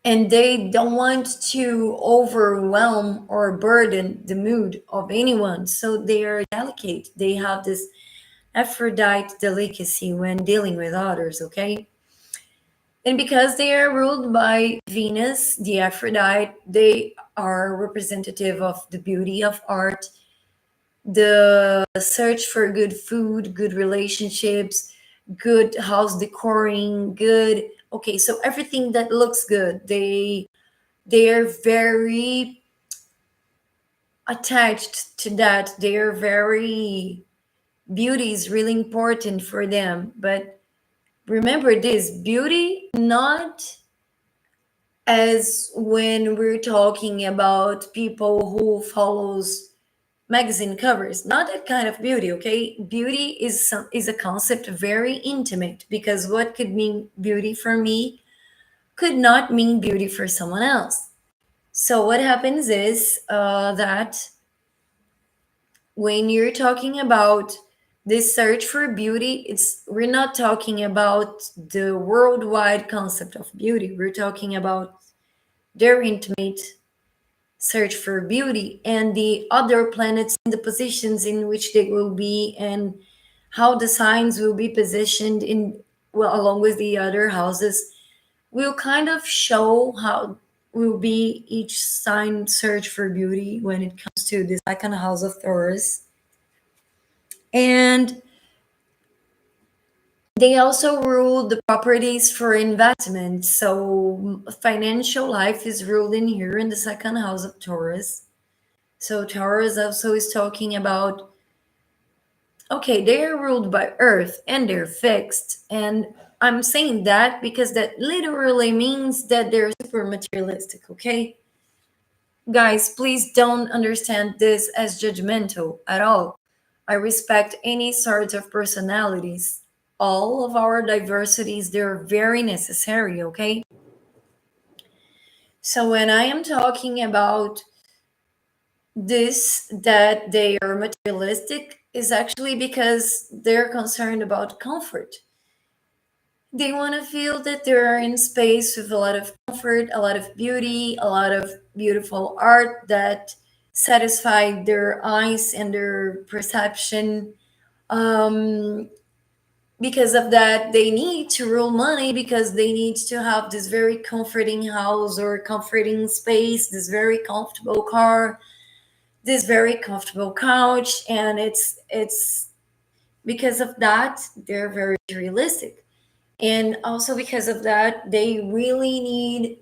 and they don't want to overwhelm or burden the mood of anyone. So they are delicate. They have this Aphrodite delicacy when dealing with others, okay? And because they are ruled by Venus, the Aphrodite, they are representative of the beauty of art, the search for good food, good relationships, good house decoring, good, okay, so everything that looks good. They are very attached to that. They are very, beauty is really important for them. But remember this, beauty not as when we're talking about people who follows magazine covers, not that kind of beauty, okay? Beauty is a concept very intimate, because what could mean beauty for me could not mean beauty for someone else. So what happens is that when you're talking about this search for beauty, it's we're not talking about the worldwide concept of beauty. We're talking about their intimate search for beauty and the other planets in the positions in which they will be, and how the signs will be positioned in, well, along with the other houses, will kind of show how will be each sign search for beauty when it comes to the second house of Taurus. And they also rule the properties for investment. So financial life is ruled in here in the second house of Taurus. So Taurus also is talking about, okay, they are ruled by Earth and they're fixed. And I'm saying that because that literally means that they're super materialistic, okay? Guys, please don't understand this as judgmental at all. I respect any sort of personalities. All of our diversities, they're very necessary, okay? So when I am talking about this, that they are materialistic, is actually because they're concerned about comfort. They want to feel that they're in space with a lot of comfort, a lot of beauty, a lot of beautiful art that satisfy their eyes and their perception. Um, because of that, they need to rule money, because they need to have this very comforting house or comforting space, this very comfortable car, this very comfortable couch, and it's because of that they're very realistic. And also because of that, they really need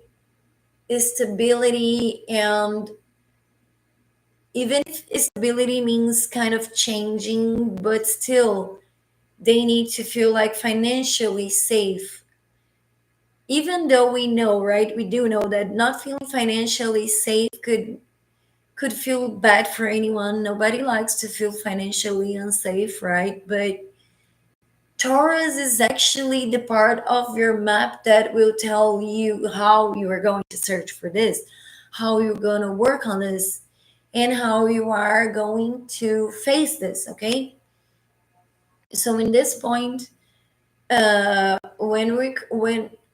stability. And even if stability means kind of changing, but still they need to feel like financially safe. Even though we know, right, we do know that not feeling financially safe could feel bad for anyone. Nobody likes to feel financially unsafe, right? But Taurus is actually the part of your map that will tell you how you are going to search for this, how you're going to work on this, and how you are going to face this, okay? So in this point, when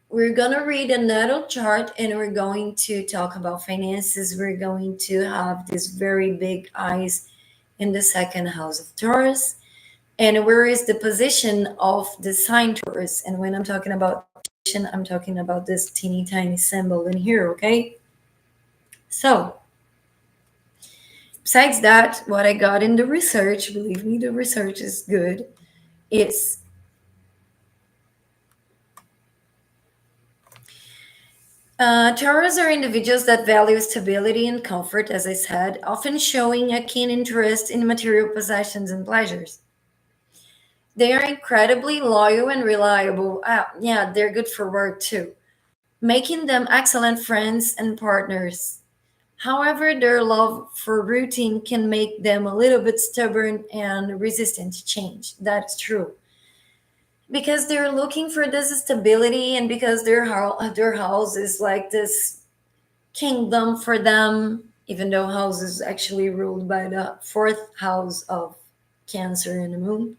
we're gonna read a natal chart and we're going to talk about finances, we're going to have this very big eyes in the second house of Taurus, and where is the position of the sign Taurus. And when I'm talking about position, I'm talking about this teeny tiny symbol in here, okay? So besides that, what I got in the research, believe me, the research is good, is Taurus are individuals that value stability and comfort, as I said, often showing a keen interest in material possessions and pleasures. They are incredibly loyal and reliable. Yeah, they're good for work too, making them excellent friends and partners. However, their love for routine can make them a little bit stubborn and resistant to change. That's true. Because they're looking for this stability, and because their house is like this kingdom for them, even though house is actually ruled by the fourth house of Cancer and the moon.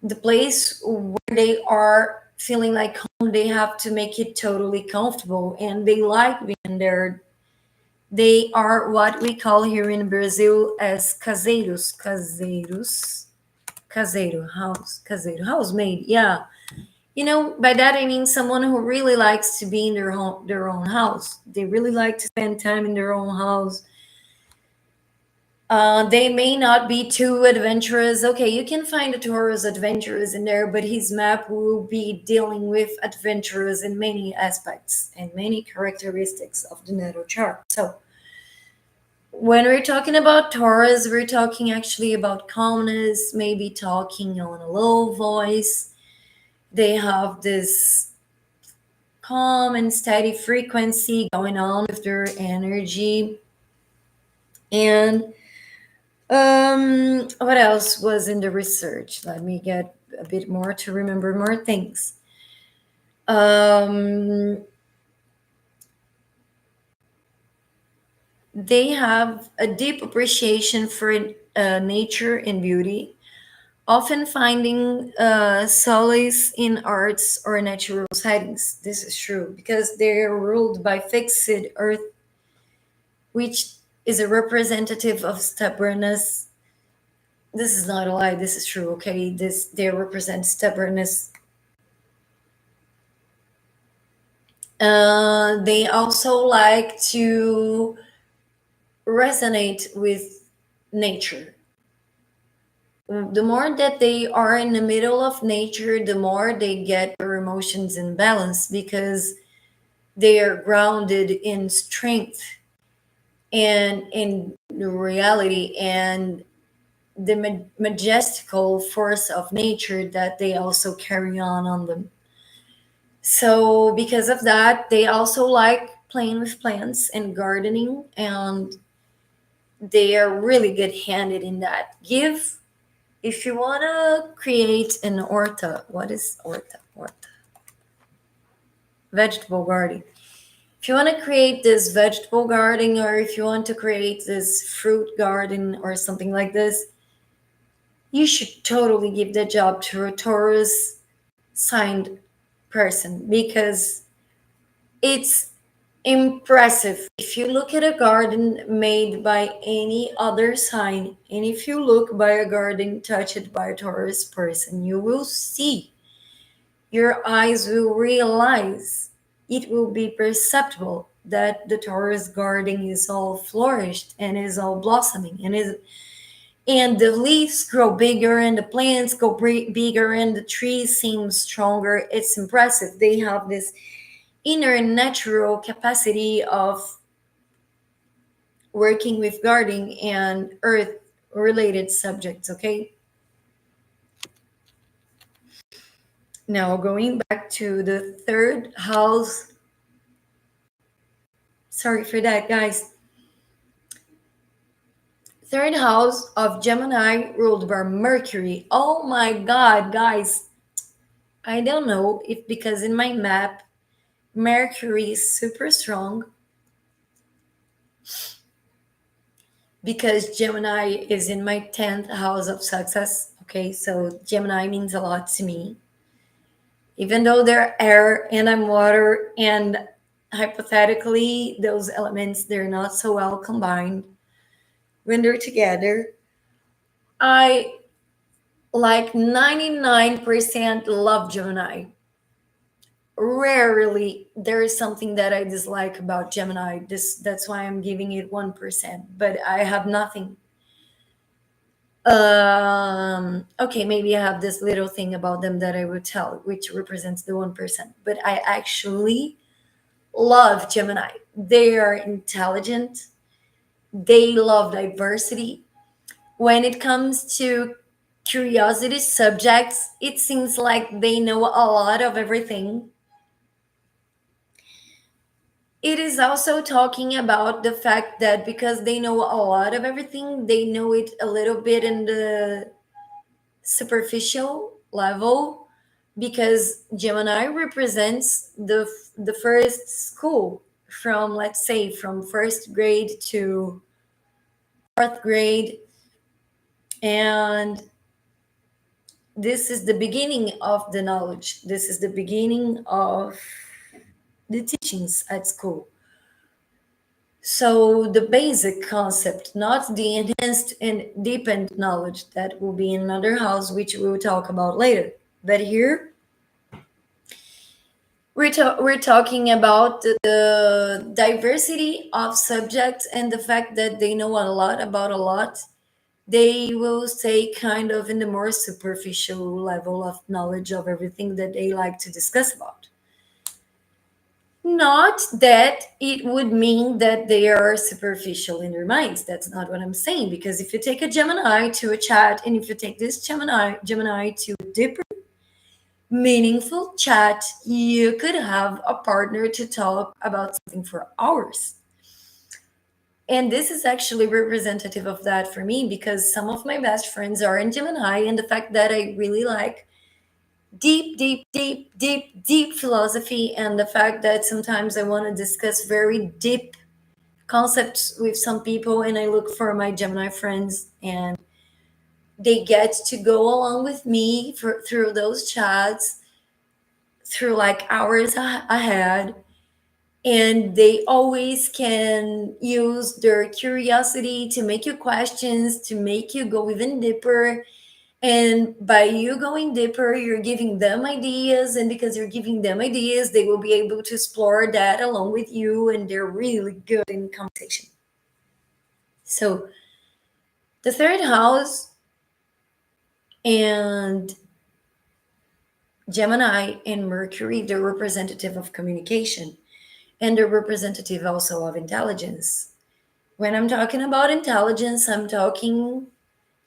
The place where they are feeling like home, they have to make it totally comfortable, and they like being there. They are what we call here in Brazil as caseiros. Caseiro, housemaid. Yeah, by that I mean someone who really likes to be in their own house. They really like to spend time in their own house. They may not be too adventurous. Okay, you can find a Taurus adventurous in there, but his map will be dealing with adventurous in many aspects and many characteristics of the natal chart. So when we're talking about Taurus, we're talking actually about calmness, maybe talking on a low voice. They have this calm and steady frequency going on with their energy. And what else was in the research? Let me get a bit more to remember more things. Um, they have a deep appreciation for nature and beauty, often finding solace in arts or natural settings. This is true because they're ruled by fixed earth, which is a representative of stubbornness. This is not a lie, this is true, okay? This they represent stubbornness. They also like to resonate with nature. The more that they are in the middle of nature, the more they get their emotions in balance because they are grounded in strength and in reality and the majestical force of nature that they also carry on them. So, because of that, they also like playing with plants and gardening, and they are really good handed in that. If you want to create an horta, what is horta? Horta. Vegetable garden. If you want to create this vegetable garden, or if you want to create this fruit garden or something like this, you should totally give the job to a Taurus signed person because it's impressive. If you look at a garden made by any other sign, and if you look by a garden touched by a Taurus person, you will see, your eyes will realize, it will be perceptible that the Taurus garden is all flourished and is all blossoming and the leaves grow bigger and the plants go bigger and the trees seem stronger. It's impressive. They have this inner natural capacity of working with gardening and earth related subjects. Okay, now going back to the third house. Sorry for that, guys. Third house of Gemini ruled by Mercury. Oh my god, guys, I don't know if because in my map Mercury is super strong, because Gemini is in my 10th house of success. Okay, so Gemini means a lot to me. Even though they're air and I'm water, and hypothetically, those elements, they're not so well combined when they're together. I like 99% love Gemini. Rarely there is something that I dislike about Gemini. That's why I'm giving it 1%, but I have nothing. Okay, maybe I have this little thing about them that I would tell, which represents the 1%, but I actually love Gemini. They are intelligent, they love diversity. When it comes to curiosity subjects, it seems like they know a lot of everything. It is also talking about the fact that because they know a lot of everything, they know it a little bit in the superficial level, because Gemini represents the first school, from, let's say, from first grade to fourth grade, and this is the beginning of the knowledge. This is the beginning of the teachings at school. So the basic concept, not the enhanced and deepened knowledge that will be in another house, which we will talk about later. But here we're talking about the diversity of subjects and the fact that they know a lot about a lot. They will stay kind of in the more superficial level of knowledge of everything that they like to discuss about. Not that it would mean that they are superficial in their minds. That's not what I'm saying. Because if you take a Gemini to a chat, and if you take this Gemini to a deeper, meaningful chat, you could have a partner to talk about something for hours. And this is actually representative of that for me, because some of my best friends are in Gemini, and the fact that I really like deep, deep, deep, deep, deep philosophy, and the fact that sometimes I want to discuss very deep concepts with some people, and I look for my Gemini friends, and they get to go along with me through those chats, through like hours ahead, and they always can use their curiosity to make you questions, to make you go even deeper. And by you going deeper, you're giving them ideas. And because you're giving them ideas, they will be able to explore that along with you. And they're really good in conversation. So the third house and Gemini and Mercury, they're representative of communication. And they're representative also of intelligence. When I'm talking about intelligence, I'm talking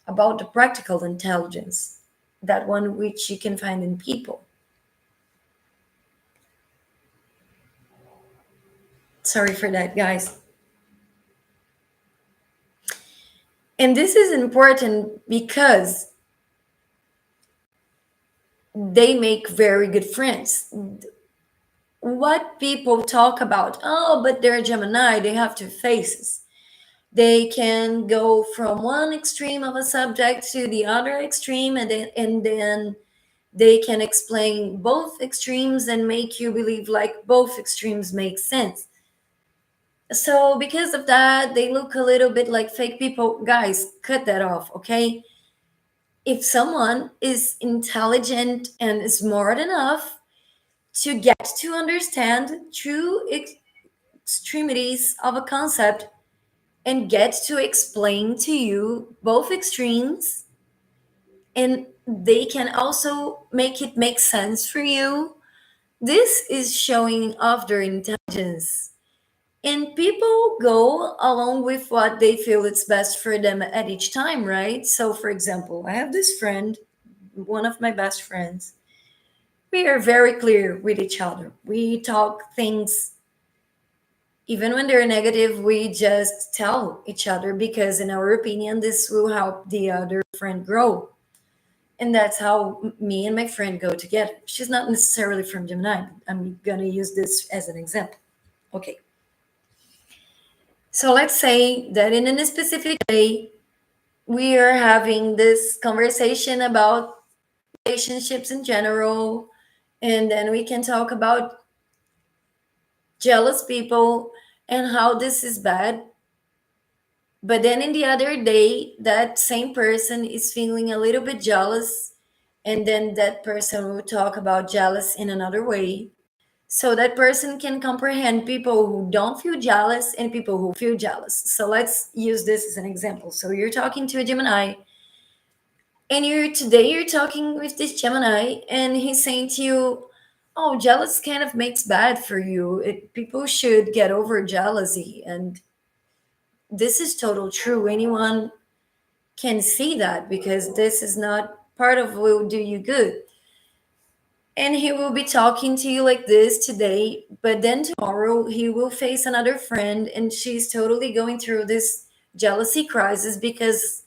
about the practical intelligence, that one which you can find in people. Sorry for that, guys. And this is important because they make very good friends. What people talk about, oh, but they're Gemini, they have two faces. They can go from one extreme of a subject to the other extreme, and then they can explain both extremes and make you believe like both extremes make sense. So because of that, they look a little bit like fake people. Guys, cut that off, okay? If someone is intelligent and smart enough to get to understand true extremities of a concept and get to explain to you both extremes, and they can also make it make sense for you, this is showing off their intelligence. And people go along with what they feel it's best for them at each time, right? So, for example, I have this friend, one of my best friends. We are very clear with each other. We talk things, even when they're negative, we just tell each other because, in our opinion, this will help the other friend grow. And that's how me and my friend go together. She's not necessarily from Gemini. I'm going to use this as an example. Okay. So let's say that in a specific day, we are having this conversation about relationships in general, and then we can talk about jealous people and how this is bad. But then in the other day, that same person is feeling a little bit jealous, and then that person will talk about jealous in another way. So that person can comprehend people who don't feel jealous and people who feel jealous. So let's use this as an example. So you're talking to a Gemini, and you're talking with this Gemini, and he's saying to you, Oh, jealous kind of makes bad for you. People should get over jealousy, and this is total true. Anyone can see that because this is not part of what will do you good. And he will be talking to you like this today, but then tomorrow he will face another friend and she's totally going through this jealousy crisis because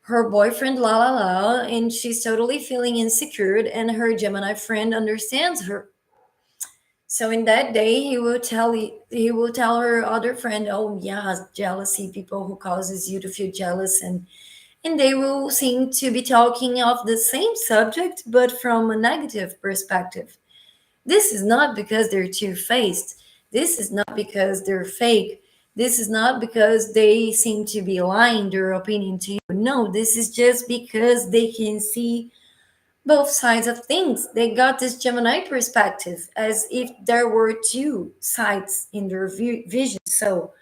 her boyfriend la la la, and she's totally feeling insecure, and her Gemini friend understands her. So in that day he will tell her other friend, oh yeah, jealousy, people who causes you to feel jealous, and they will seem to be talking of the same subject but from a negative perspective. This is not because they're two-faced. This is not because they're fake. This is not because they seem to be lying their opinion to you. No, this is just because they can see both sides of things. They got this Gemini perspective as if there were two sides in their vision. So,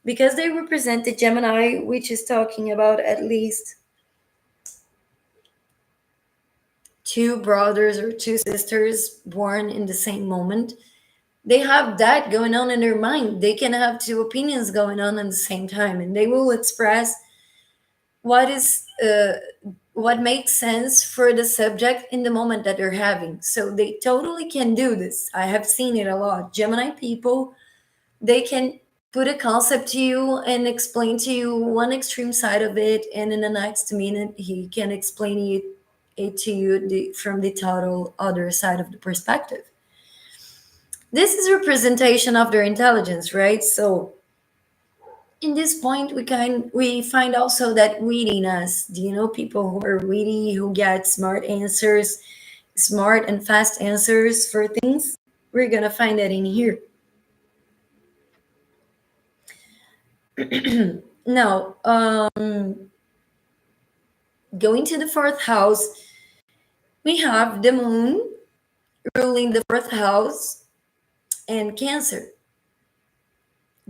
because they represent the Gemini, which is talking about at least two brothers or two sisters born in the same moment, they have that going on in their mind. They can have two opinions going on at the same time, and they will express what is what makes sense for the subject in the moment that they're having. So they totally can do this. I have seen it a lot. Gemini people, they can put a concept to you and explain to you one extreme side of it, and in the next minute he can explain it to you from the total other side of the perspective. This is representation of their intelligence, right? So in this point we find also that wittiness. Do you know people who are witty, who get smart answers, smart and fast answers for things? We're gonna find that in here. Now, going to the fourth house, we have the moon ruling the fourth house and Cancer.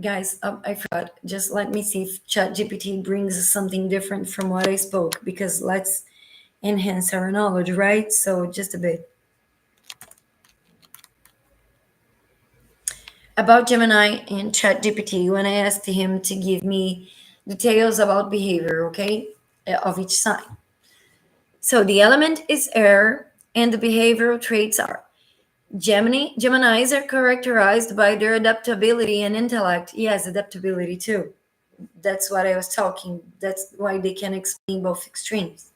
Guys, I forgot. Just let me see if ChatGPT brings something different from what I spoke, because let's enhance our knowledge, right? So just a bit about Gemini and ChatGPT. When I asked him to give me details about behavior, okay, of each sign. So the element is air, and the behavioral traits are Geminis are characterized by their adaptability and intellect. Yes, adaptability too. That's what I was talking. That's why they can explain both extremes.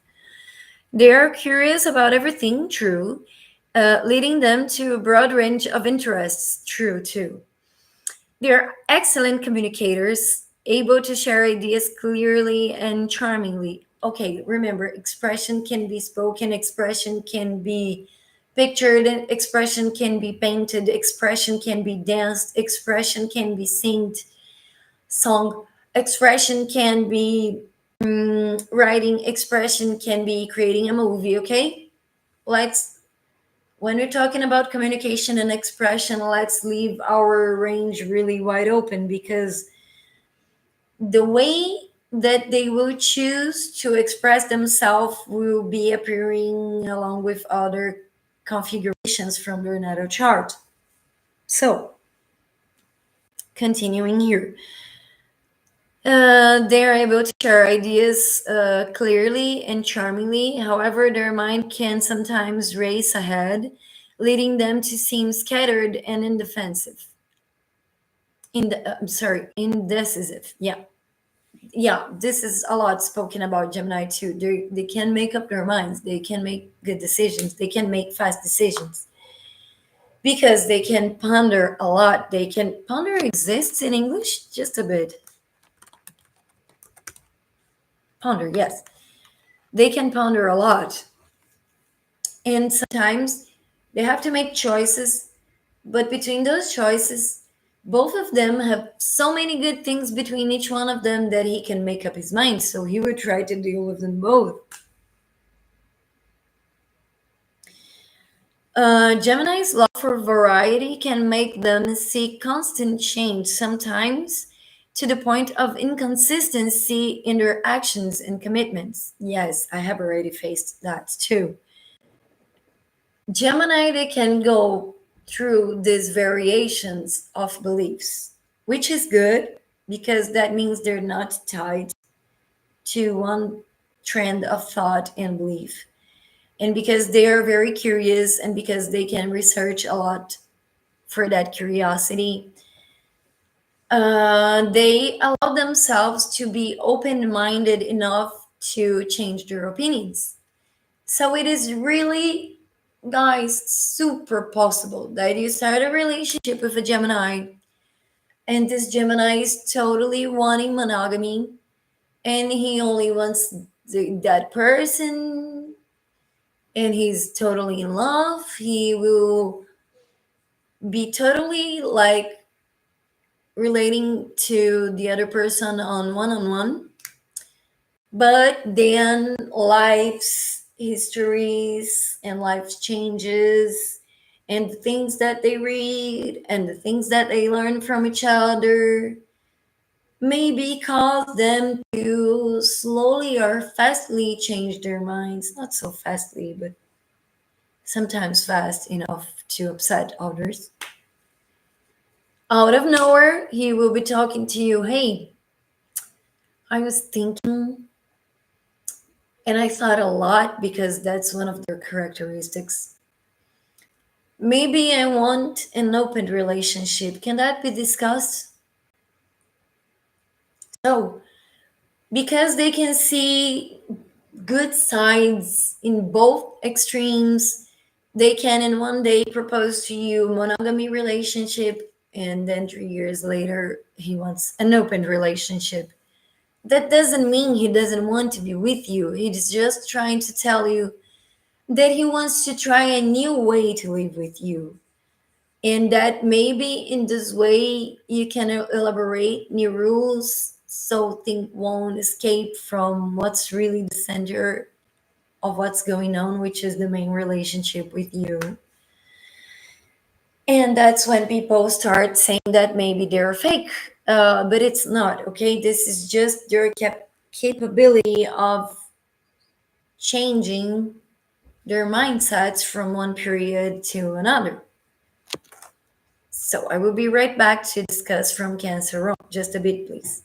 They are curious about everything, true, leading them to a broad range of interests, true too. They are excellent communicators, able to share ideas clearly and charmingly. Okay, remember, expression can be spoken, expression can be pictured, expression can be painted, expression can be danced, expression can be sung, expression can be writing, expression can be creating a movie, okay? Let's When we're talking about communication and expression, let's leave our range really wide open, because the way that they will choose to express themselves will be appearing along with other configurations from their natal chart. So, continuing here. They are able to share ideas clearly and charmingly. However, their mind can sometimes race ahead, leading them to seem scattered and indefensive. I'm sorry, indecisive. Yeah, yeah. This is a lot spoken about Gemini too. They can make up their minds. They can make good decisions. They can make fast decisions because they can ponder a lot. They can ponder exists in English just a bit. Ponder, yes. They can ponder a lot, and sometimes they have to make choices, but between those choices, both of them have so many good things between each one of them that he can make up his mind, so he would try to deal with them both. Gemini's love for variety can make them seek constant change, sometimes to the point of inconsistency in their actions and commitments. Yes, I have already faced that too. Gemini, they can go through these variations of beliefs, which is good because that means they're not tied to one trend of thought and belief. And because they are very curious and because they can research a lot for that curiosity, they allow themselves to be open minded enough to change their opinions. So it is really, guys, super possible that you start a relationship with a Gemini, and this Gemini is totally wanting monogamy, and he only wants that person, and he's totally in love. He will be totally like relating to the other person on one, but then life's histories and life's changes and the things that they read and the things that they learn from each other maybe cause them to slowly or fastly change their minds. Not so fastly, but sometimes fast enough to upset others. Out of nowhere, he will be talking to you. Hey, I was thinking, and I thought a lot because that's one of their characteristics. Maybe I want an open relationship. Can that be discussed? So, because they can see good sides in both extremes, they can in one day propose to you monogamy relationship, and then 3 years later he wants an open relationship. That doesn't mean he doesn't want to be with you. He's just trying to tell you that he wants to try a new way to live with you. And that maybe in this way you can elaborate new rules so things won't escape from what's really the center of what's going on, which is the main relationship with you. And that's when people start saying that maybe they're fake, but it's not, okay? This is just their capability of changing their mindsets from one period to another. So I will be right back to discuss from Cancer Room. Just a bit, please.